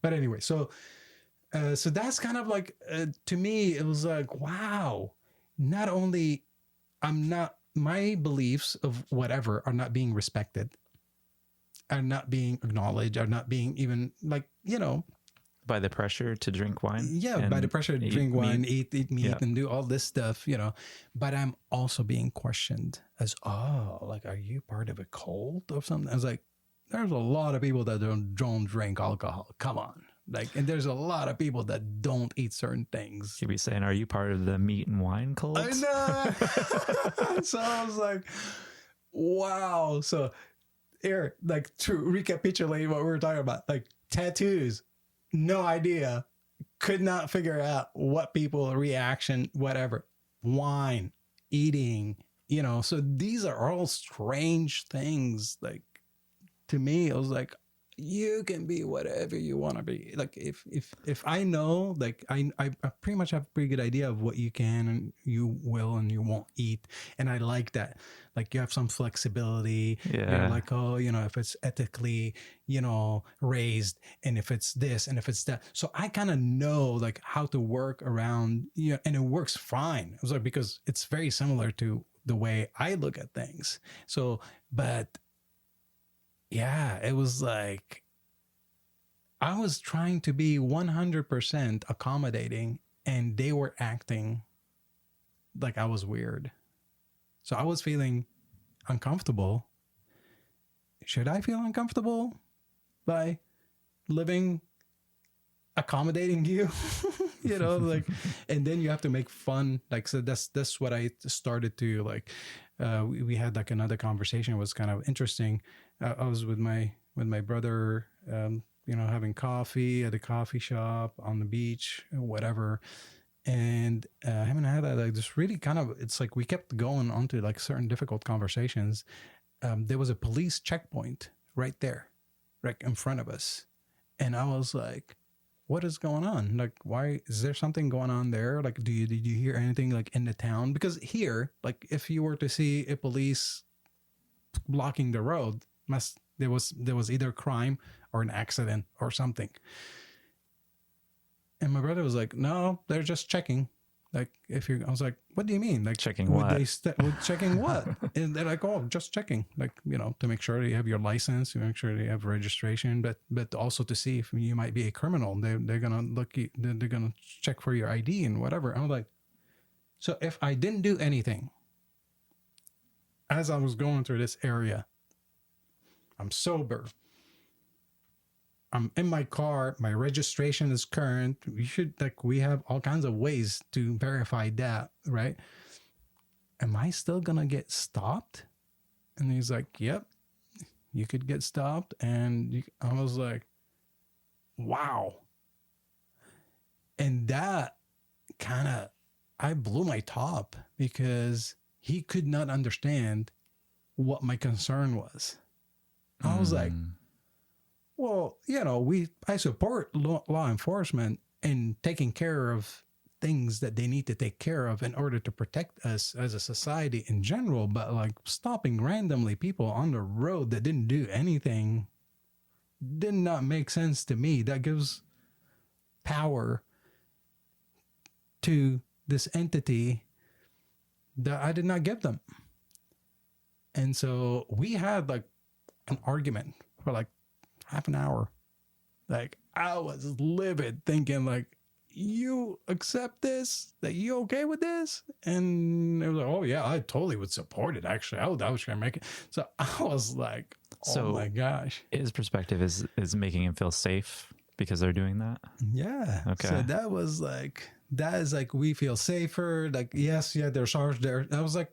S2: But anyway, so that's kind of like, to me, it was like, wow, not only my beliefs of whatever are not being respected, are not being acknowledged, are not being even like,
S1: by the pressure to drink wine.
S2: Yeah, by the pressure to drink wine, eat meat,
S1: yeah.
S2: and do all this stuff, But I'm also being questioned as, like, are you part of a cult or something? I was like, there's a lot of people that don't drink alcohol. Come on. Like, and there's a lot of people that don't eat certain things.
S1: You'd be saying, are you part of the meat and wine cult?
S2: I know. So I was like, wow. So here, like, to recapitulate what we were talking about, like tattoos, no idea, could not figure out what people reaction, whatever, wine, eating, so these are all strange things. Like, to me, it was like, you can be whatever you want to be. Like, if I know, like, I pretty much have a pretty good idea of what you can and you will and you won't eat. And I like that. Like, you have some flexibility.
S1: Yeah.
S2: You're like, if it's ethically, raised, and if it's this and if it's that. So I kind of know like how to work around, and it works fine. It was like, because it's very similar to the way I look at things. So, but yeah, it was like, I was trying to be 100% accommodating, and they were acting like I was weird. So I was feeling uncomfortable. Should I feel uncomfortable by accommodating you? Like, and then you have to make fun. Like, so that's what I started to like. We had like another conversation. It was kind of interesting. I was with my brother, having coffee at a coffee shop on the beach, whatever. And him and I had like this really kind of, it's like we kept going on to like certain difficult conversations. There was a police checkpoint right there, right in front of us. And I was like, what is going on? Like, why is there something going on there? Like, did you hear anything like in the town? Because here, like, if you were to see a police blocking the road, must There was either crime or an accident or something. And my brother was like, no, they're just checking. Like, I was like, what do you mean? Like,
S1: Checking
S2: would
S1: what?
S2: would checking what? And they're like, oh, just checking. Like, to make sure that you have your license, to make sure that you have registration, but also to see if you might be a criminal. They're gonna they're gonna check for your ID and whatever. I'm like, so if I didn't do anything, as I was going through this area, I'm sober, I'm in my car, my registration is current. We have all kinds of ways to verify that, right? Am I still gonna get stopped? And he's like, yep, you could get stopped. And I was like, wow. And that I blew my top, because he could not understand what my concern was. I was like, well, I support law enforcement in taking care of things that they need to take care of in order to protect us as a society in general. But like stopping randomly people on the road that didn't do anything did not make sense to me. That gives power to this entity that I did not give them. And so we had like an argument for like half an hour. Like, I was livid, thinking like, you accept this? That you okay with this? And it was like, oh yeah, I totally would support it. Actually, I was trying to make it. So I was like, oh my gosh.
S1: His perspective is making him feel safe because they're doing that.
S2: Yeah.
S1: Okay.
S2: So that is like, we feel safer. Like, yes, yeah, there's ours there. I was like,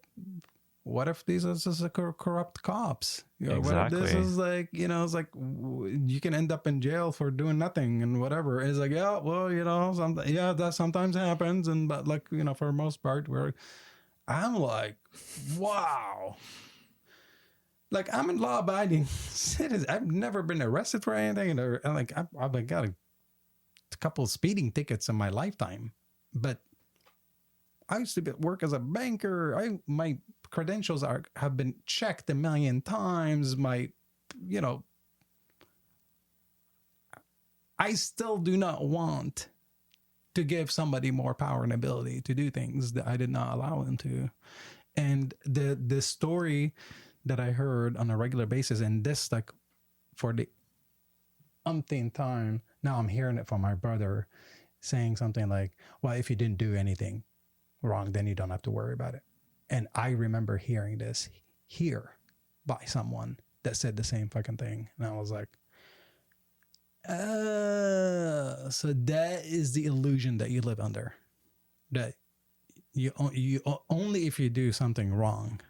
S2: what if these are just corrupt cops?
S1: Exactly.
S2: What if this is like, it's like you can end up in jail for doing nothing and whatever. It's like, yeah, well, that sometimes happens. But like, for the most part, I'm like, wow. Like, I'm a law-abiding citizen. I've never been arrested for anything. And like, I've got a couple of speeding tickets in my lifetime. But I used to work as a banker. My credentials have been checked 1 million times. I still do not want to give somebody more power and ability to do things that I did not allow them to. And the story that I heard on a regular basis, and this like for the umpteenth time, now I'm hearing it from my brother saying something like, well, if you didn't do anything wrong, then you don't have to worry about it. And I remember hearing this here by someone that said the same fucking thing. And I was like, so that is the illusion that you live under. That you only if you do something wrong,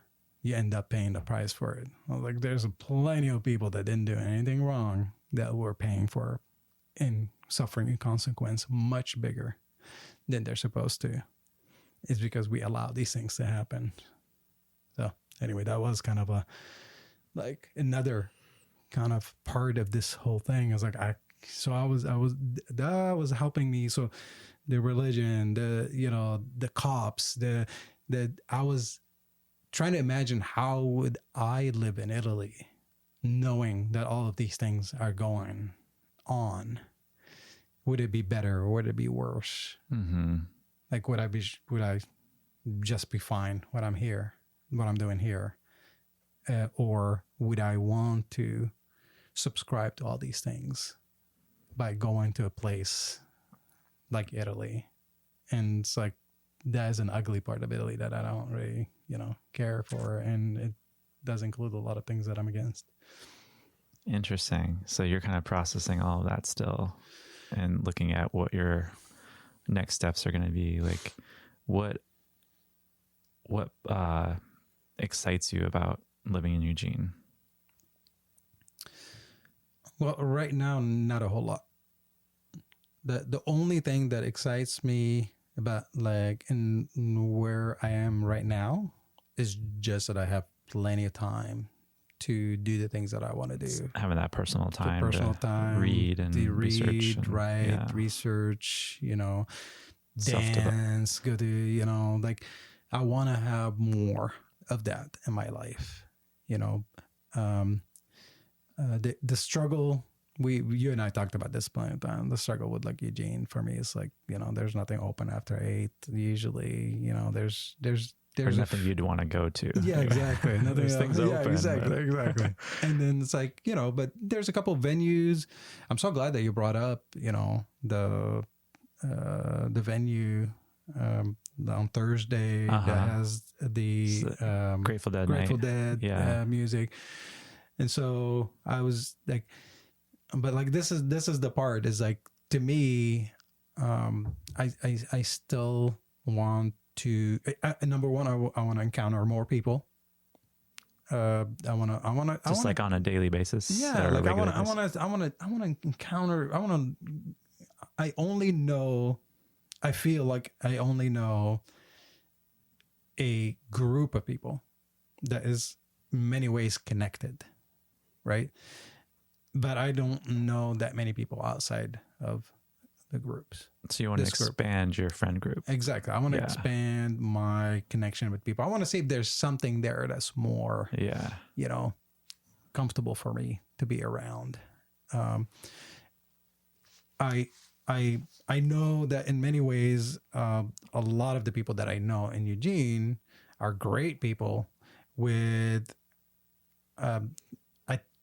S2: you end up paying the price for it. I was like, there's plenty of people that didn't do anything wrong that were paying for and suffering a consequence much bigger than they're supposed to. It's because we allow these things to happen. So anyway, that was kind of another kind of part of this whole thing. I was like, that was helping me. So the religion, the cops, I was trying to imagine how would I live in Italy knowing that all of these things are going on. Would it be better or would it be worse? Mm-hmm. Like, would I just be fine what I'm doing here? Or would I want to subscribe to all these things by going to a place like Italy? And it's like, that is an ugly part of Italy that I don't really, care for. And it does include a lot of things that I'm against.
S1: Interesting. So you're kind of processing all of that still and looking at what your next steps are going to be. Like, what excites you about living in Eugene?
S2: Well, right now, not a whole lot. The only thing that excites me about like in where I am right now is just that I have plenty of time to do the things that I want to do.
S1: Having that personal time, read and research,
S2: research, dance, go to, like I want to have more of that in my life. the struggle. You and I talked about this plenty of time. The struggle with like Eugene for me is like, there's nothing open after 8 usually. There's
S1: nothing you'd want to go to.
S2: Yeah, exactly. Nothing
S1: There's things open.
S2: Yeah, exactly. And then it's like, but there's a couple of venues. I'm so glad that you brought up, the venue on Thursday that has the
S1: Grateful Dead
S2: music. And so I was like, but like this is the part is like, to me, I still want to number one, I want to encounter more people. I want to
S1: like on a daily basis.
S2: Yeah, like I want to encounter. I feel like I only know a group of people that is in many ways connected, right? But I don't know that many people outside of the groups.
S1: So you want to expand your friend group.
S2: Exactly. I want to expand my connection with people. I want to see if there's something there that's more, comfortable for me to be around. I know that in many ways, a lot of the people that I know in Eugene are great people with, I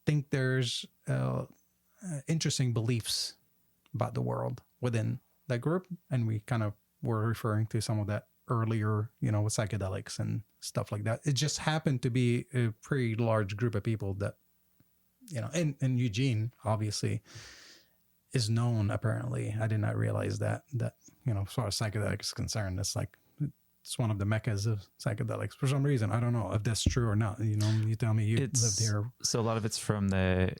S2: think there's interesting beliefs about the world within that group. And we kind of were referring to some of that earlier, with psychedelics and stuff like that. It just happened to be a pretty large group of people that, and Eugene obviously is known apparently. I did not realize that, as far as psychedelics is concerned, it's one of the meccas of psychedelics for some reason. I don't know if that's true or not. You tell me. Lived here.
S1: So a lot of it's from the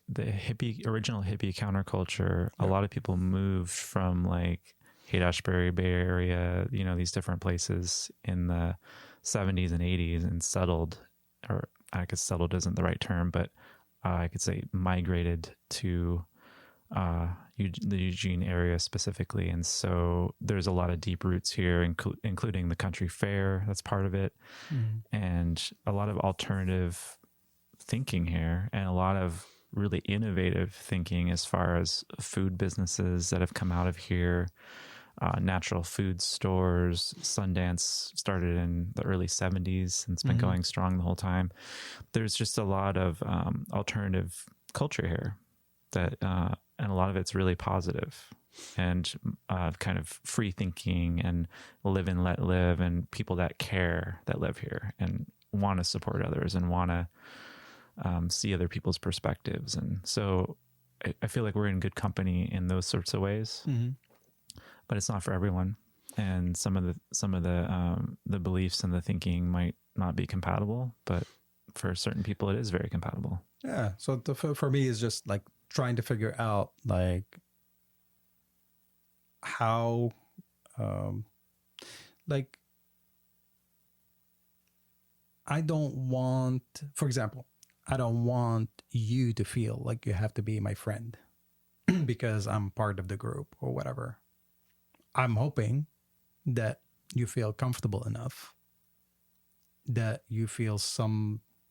S1: original hippie counterculture. Yeah. A lot of people moved from like Haight-Ashbury, Bay Area, these different places in the 70s and 80s and settled, or I guess settled isn't the right term, but I could say migrated to the Eugene area specifically. And so there's a lot of deep roots here, including the country fair. That's part of it. And a lot of alternative thinking here, and a lot of really innovative thinking as far as food businesses that have come out of here. Natural food stores. Sundance started in the early 70s and it's been going strong the whole time. There's just a lot of alternative culture here that and a lot of it's really positive and kind of free thinking and live and let live, and people that care that live here and want to support others and want to see other people's perspectives. And so I feel like we're in good company in those sorts of ways, but it's not for everyone. And some of the beliefs and the thinking might not be compatible, but for certain people it is very compatible.
S2: Yeah. So for me it's just like trying to figure out like how like I don't want, for example, I don't want you to feel like you have to be my friend because I'm part of the group or whatever. I'm hoping that you feel comfortable enough, that you feel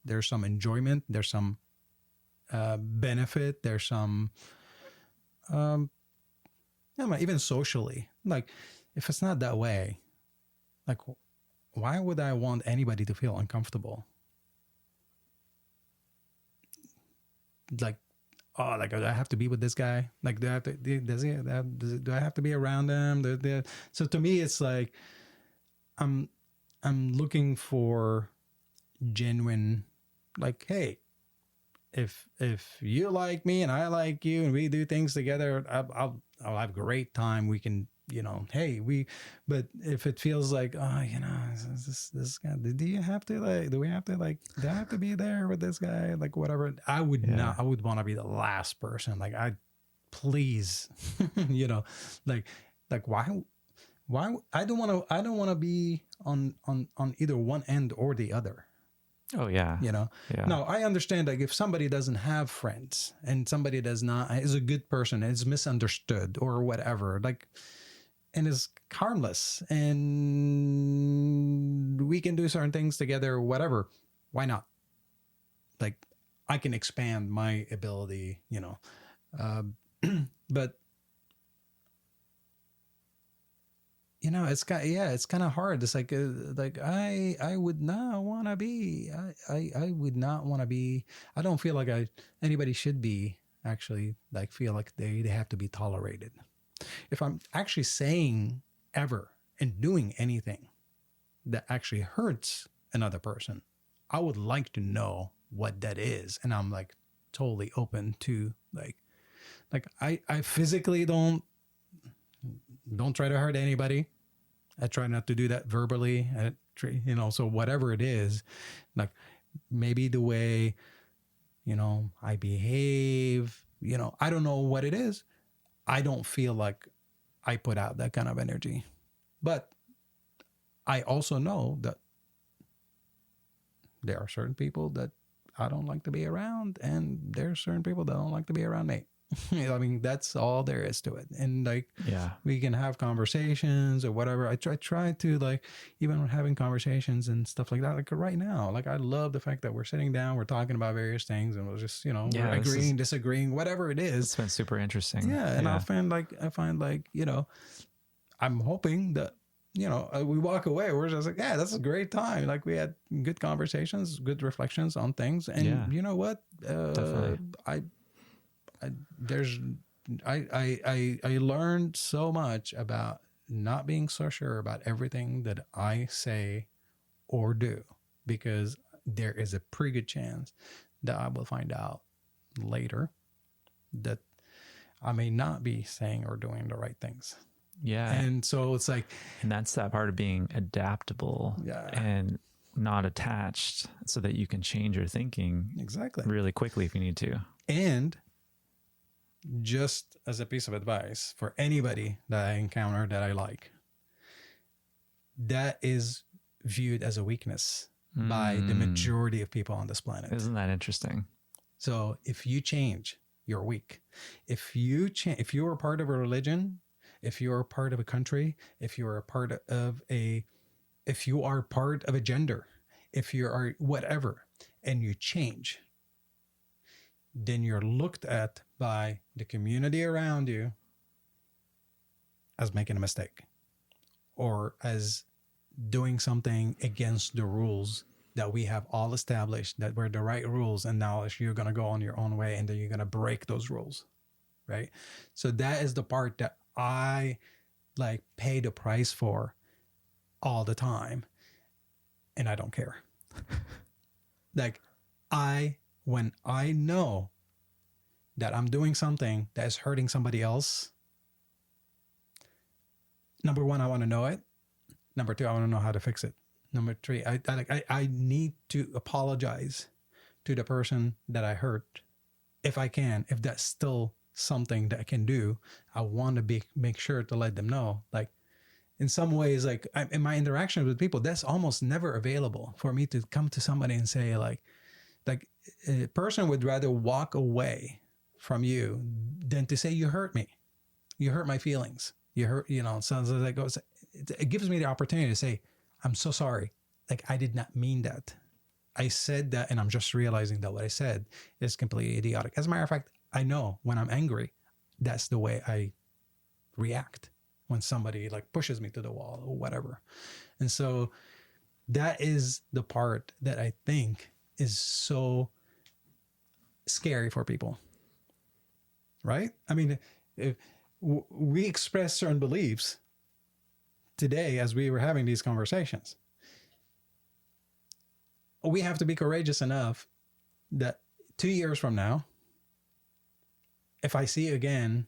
S2: there's some enjoyment, there's some benefit, there's some even socially. Like if it's not that way, like why would I want anybody to feel uncomfortable? Like, oh, like do I have to be with this guy? Like do I have to be around them? So to me it's like I'm looking for genuine, like, hey, if you like me and I like you and we do things together, I'll have a great time. We can, but if it feels like, oh, this guy, do I have to be there with this guy? Like whatever. I would not, I would want to be the last person. Like please, like why I don't want to be on either one end or the other.
S1: Oh yeah.
S2: Yeah. No, I understand like if somebody doesn't have friends and somebody is a good person and is misunderstood or whatever, like, and is harmless and we can do certain things together or whatever. Why not? Like, I can expand my ability, you know. But you know, it's kind of hard. It's like I would not want to be. I would not want to be. I don't feel like anybody should be actually like feel like they have to be tolerated. If I'm actually saying ever and doing anything that actually hurts another person, I would like to know what that is, and I'm like totally open to like I physically don't try to hurt anybody. I try not to do that verbally. You know, so whatever it is, like maybe the way, you know, I behave, you know, I don't know what it is. I don't feel like I put out that kind of energy. But I also know that there are certain people that I don't like to be around, and there are certain people that don't like to be around me. I mean, that's all there is to it. And like,
S1: Yeah.
S2: we can have conversations or whatever. I try to like, even when having conversations and stuff like that, like right now, like I love the fact that we're sitting down, we're talking about various things, and we're just, you know, we're agreeing, disagreeing, whatever it is.
S1: It's been super interesting.
S2: Yeah. And I find like, you know, I'm hoping that, you know, we walk away, we're just like, yeah, that's a great time. Like we had good conversations, good reflections on things. And you know what?
S1: Definitely.
S2: I learned so much about not being so sure about everything that I say or do, because there is a pretty good chance that I will find out later that I may not be saying or doing the right things.
S1: Yeah.
S2: And so it's like,
S1: and that's that part of being adaptable and not attached, so that you can change your thinking
S2: exactly
S1: really quickly if you need to.
S2: And just as a piece of advice for anybody that I encounter that I like, that is viewed as a weakness by the majority of people on this planet.
S1: Isn't that interesting?
S2: So if you change, you're weak. If you are part of a religion, if you're part of a country, if you are part of a gender, if you are whatever, and you change, then you're looked at by the community around you as making a mistake, or as doing something against the rules that we have all established that were the right rules. And now you're going to go on your own way, and then you're going to break those rules. Right. So that is the part that I like pay the price for all the time. And I don't care. Like when I know that I'm doing something that is hurting somebody else, number one, I want to know it. Number two, I want to know how to fix it. Number three, I need to apologize to the person that I hurt if I can. If that's still something that I can do, I want to make sure to let them know. Like in some ways, like in my interactions with people, that's almost never available for me to come to somebody and say like a person would rather walk away from you than to say, you hurt me. You hurt my feelings. You hurt, you know, so like it gives me the opportunity to say, I'm so sorry. Like I did not mean that. I said that, and I'm just realizing that what I said is completely idiotic. As a matter of fact, I know when I'm angry, that's the way I react when somebody like pushes me to the wall or whatever. And so that is the part that I think is so scary for people. Right? I mean, if we express certain beliefs today as we were having these conversations. We have to be courageous enough that 2 years from now, if I see you again,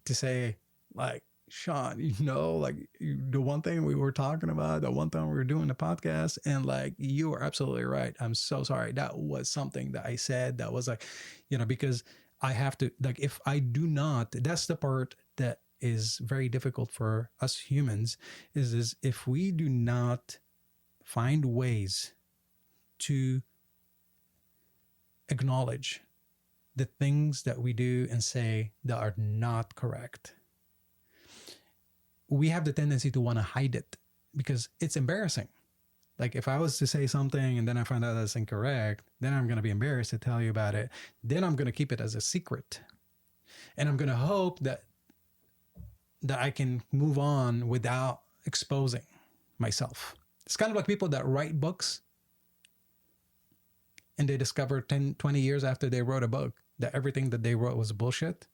S2: to say like, Sean, you know, like the one thing we were talking about, the one time we were doing the podcast, and like, you are absolutely right. I'm so sorry. That was something that I said that was like, you know, because I have to, like, if I do not, that's the part that is very difficult for us humans, is if we do not find ways to acknowledge the things that we do and say that are not correct, we have the tendency to want to hide it because it's embarrassing. Like if I was to say something and then I find out that's incorrect, then I'm going to be embarrassed to tell you about it. Then I'm going to keep it as a secret. And I'm going to hope that I can move on without exposing myself. It's kind of like people that write books and they discover 10, 20 years after they wrote a book that everything that they wrote was bullshit.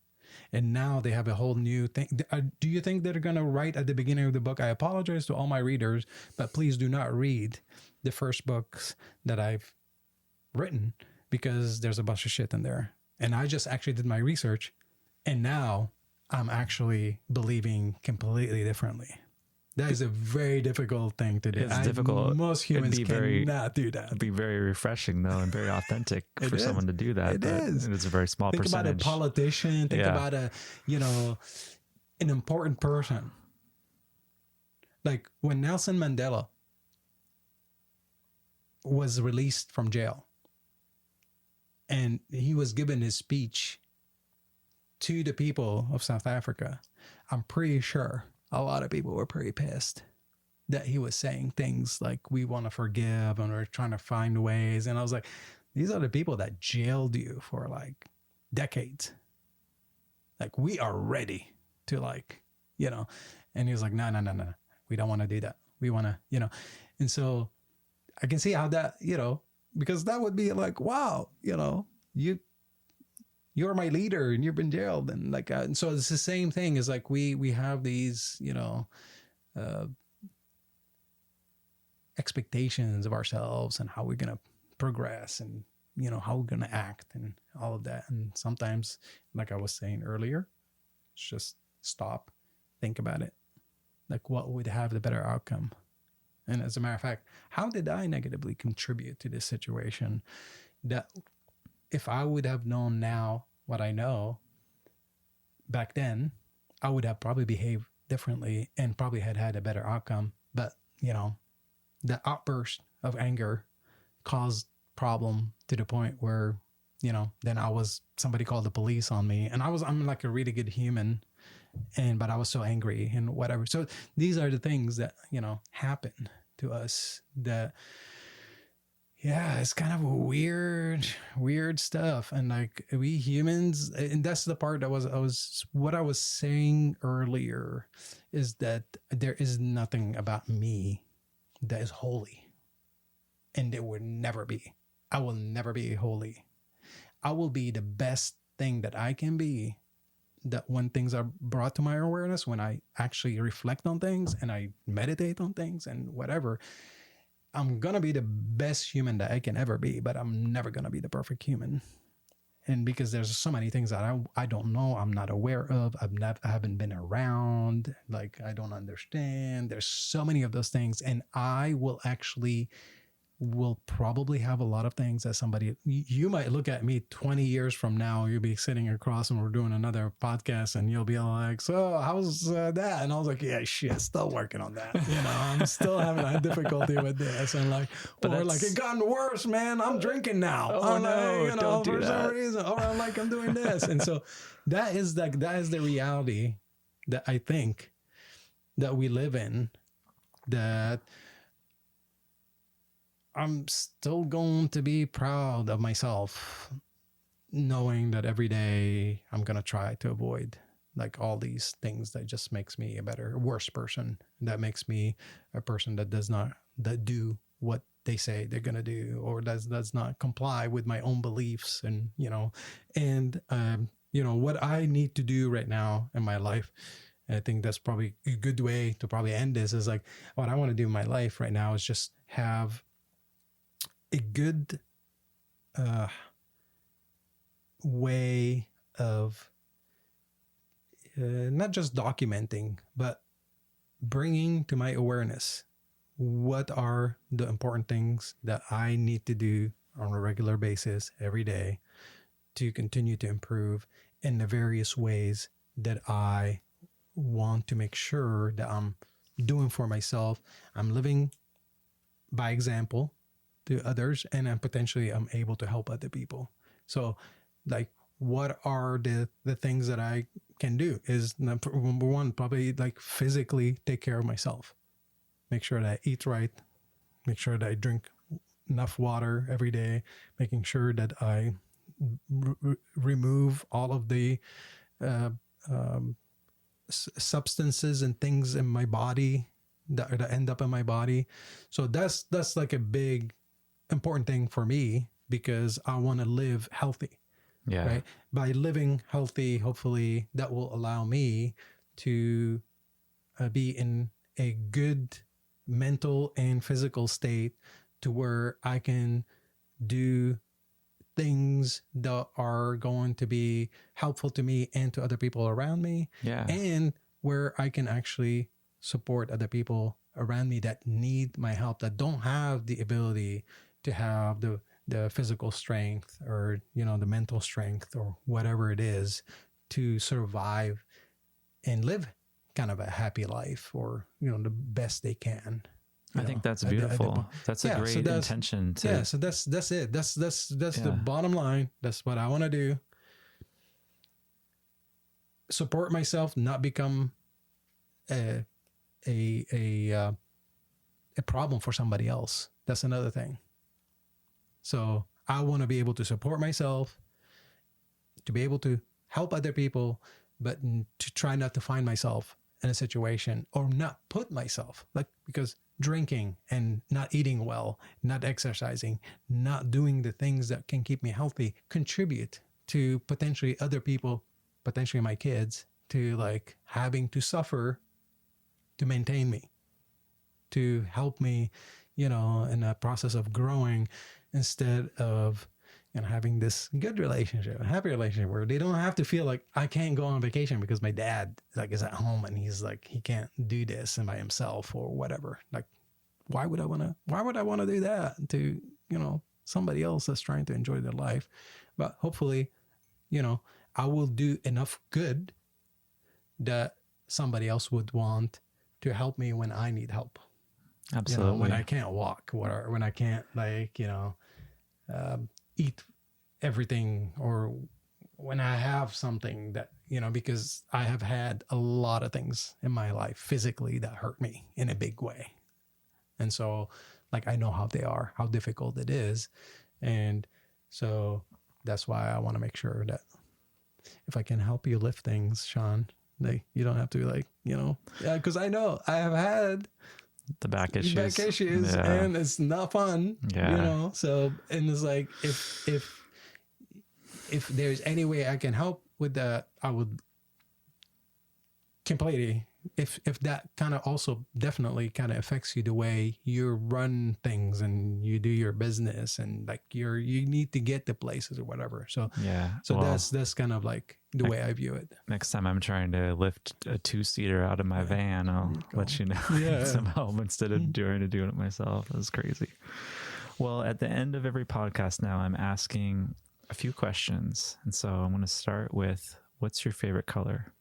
S2: And now they have a whole new thing. Do you think they're going to write at the beginning of the book, I apologize to all my readers, but please do not read the first books that I've written because there's a bunch of shit in there. And I just actually did my research and now I'm actually believing completely differently. That is a very difficult thing to do.
S1: It's difficult.
S2: Most humans cannot do that.
S1: It'd be very refreshing, though, and very authentic for someone to do that.
S2: It is.
S1: It's a very small
S2: Think
S1: percentage.
S2: Think about a politician. Think about an important person. Like when Nelson Mandela was released from jail and he was given his speech to the people of South Africa, I'm pretty sure a lot of people were pretty pissed that he was saying things like, we want to forgive and we're trying to find ways. And I was like, these are the people that jailed you for like decades. Like, we are ready to and he was like, no, we don't want to do that. We want to, and so I can see how that, because that would be like, wow, you're my leader and you've been jailed. And and so it's the same thing as like, we have these, expectations of ourselves and how we're going to progress and, how we're going to act and all of that. And sometimes, like I was saying earlier, just stop, think about it. Like what would have the better outcome? And as a matter of fact, how did I negatively contribute to this situation that if I would have known now what I know back then, I would have probably behaved differently and probably had a better outcome. But, the outburst of anger caused problem to the point where, then somebody called the police on me and I'm like a really good human but I was so angry and whatever. So these are the things that, happen to us that, yeah, it's kind of weird stuff. And like we humans, and that's the part that what I was saying earlier is that there is nothing about me that is holy. And it would never be. I will never be holy. I will be the best thing that I can be. That when things are brought to my awareness, when I actually reflect on things and I meditate on things and whatever, I'm going to be the best human that I can ever be, but I'm never going to be the perfect human. And because there's so many things that I don't know, I'm not aware of, I haven't been around, like I don't understand. There's so many of those things. And I will probably have a lot of things that you might look at me 20 years from now, you'll be sitting across and we're doing another podcast and you'll be like, so how's that? And I was like, yeah, shit, still working on that. I'm still having a difficulty with this. And like, or like it gotten worse, man. I'm drinking now.
S1: Oh no,
S2: like,
S1: don't do
S2: for
S1: that.
S2: some reason, or I'm like, I'm doing this. And so that is the reality that I think that we live in, that I'm still going to be proud of myself, knowing that every day I'm going to try to avoid like all these things that just makes me a worse person. That makes me a person that do what they say they're going to do, or does not comply with my own beliefs. And, what I need to do right now in my life, and I think that's probably a good way to probably end this, is like what I want to do in my life right now is just have a good way of not just documenting, but bringing to my awareness what are the important things that I need to do on a regular basis every day to continue to improve in the various ways that I want to make sure that I'm doing for myself. I'm living by example to others, and I'm able to help other people. So like, what are the things that I can do is number one, probably like physically take care of myself, make sure that I eat right, make sure that I drink enough water every day, making sure that I remove all of the substances and things in my body that end up in my body. So that's like a big important thing for me, because I want to live healthy.
S1: Yeah.
S2: Right. By living healthy, hopefully that will allow me to be in a good mental and physical state to where I can do things that are going to be helpful to me and to other people around me.
S1: Yeah.
S2: And where I can actually support other people around me that need my help, that don't have the ability to have the physical strength, or, you know, the mental strength, or whatever it is, to survive and live kind of a happy life, or, you know, the best they can.
S1: I think that's beautiful. That's a great intention to.
S2: Yeah. So that's it. That's the bottom line. That's what I want to do. Support myself, not become a problem for somebody else. That's another thing. So I want to be able to support myself, to be able to help other people, but to try not to find myself in a situation, or not put myself, like, because drinking and not eating well, not exercising, not doing the things that can keep me healthy, contribute to potentially other people, potentially my kids, to like having to suffer to maintain me, to help me, you know, in a process of growing, instead of, you know, having this good relationship, a happy relationship, where they don't have to feel like I can't go on vacation because my dad like is at home and he's like, he can't do this and by himself or whatever. Like, why would I want to do that to, you know, somebody else that's trying to enjoy their life? But hopefully, you know, I will do enough good that somebody else would want to help me when I need help.
S1: Absolutely.
S2: You know, when I can't walk, when I can't, like, you know, eat everything, or when I have something that, you know, because I have had a lot of things in my life physically that hurt me in a big way. And so, like, I know how they are, how difficult it is. And so that's why I want to make sure that if I can help you lift things, Sean, like, you don't have to, like, you know, because I know I have had
S1: the back issues,
S2: and it's not fun,
S1: you
S2: know. So, and it's like, if there's any way I can help with that, I would completely. If that kind of also definitely kind of affects you, the way you run things and you do your business, and like you need to get to places or whatever. So that's kind of like the way I view it.
S1: Next time I'm trying to lift a 2-seater out of my van, I'll let you know some help instead of doing it myself. That's crazy. Well, at the end of every podcast now, I'm asking a few questions, and so I'm going to start with, what's your favorite color?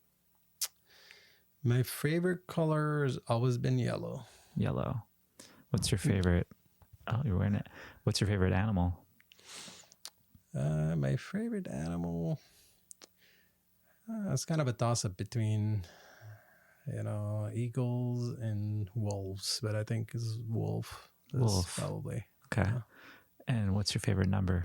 S2: My favorite color has always been yellow.
S1: Yellow. What's your favorite? Oh, you're wearing it. What's your favorite animal?
S2: My favorite animal, it's kind of a toss-up between, you know, eagles and wolves, but I think is wolf. Probably.
S1: Okay. Yeah. And what's your favorite number?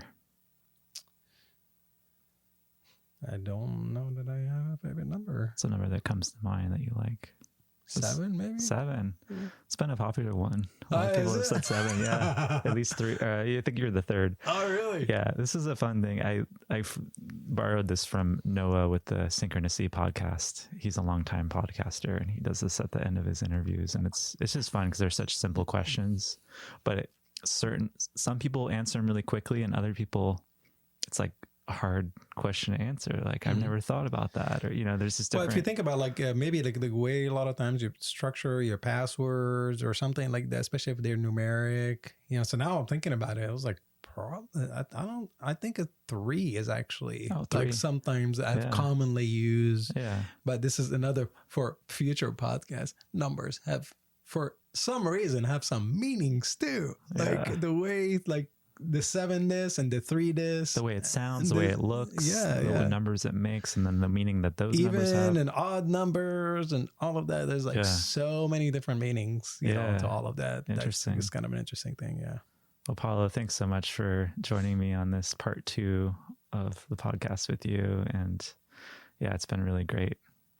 S2: I don't know that I have a favorite number.
S1: It's a number that comes to mind that you like.
S2: 7, maybe?
S1: 7. It's been a popular one. A lot of people have said 7, yeah. At least 3. I think you're the third.
S2: Oh, really?
S1: Yeah, this is a fun thing. I borrowed this from Noah with the Synchronicity podcast. He's a longtime podcaster, and he does this at the end of his interviews. And it's just fun because they're such simple questions. But some people answer them really quickly, and other people, it's like a hard question to answer. Like, I've never thought about that, or, you know, there's just different.
S2: Well, if you think about like maybe like the way a lot of times you structure your passwords or something like that, especially if they're numeric, you know. So now I'm thinking about it, I was like, I think a 3 is actually
S1: 3.
S2: Like sometimes I've commonly used.
S1: Yeah.
S2: But this is another for future podcasts. Numbers have, for some reason, have some meanings too. Like the way, like, the 7 this and the 3 this.
S1: The way it sounds, the way it looks, the numbers it makes, and then the meaning that those numbers have.
S2: Even and odd numbers and all of that. There's like so many different meanings, you know, to all of that.
S1: Interesting.
S2: It's kind of an interesting thing. Yeah.
S1: Well, Paolo, thanks so much for joining me on this part 2 of the podcast with you. And yeah, it's been really great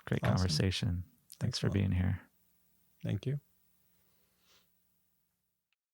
S2: Awesome.
S1: conversation. Thanks for being here.
S2: Thank you.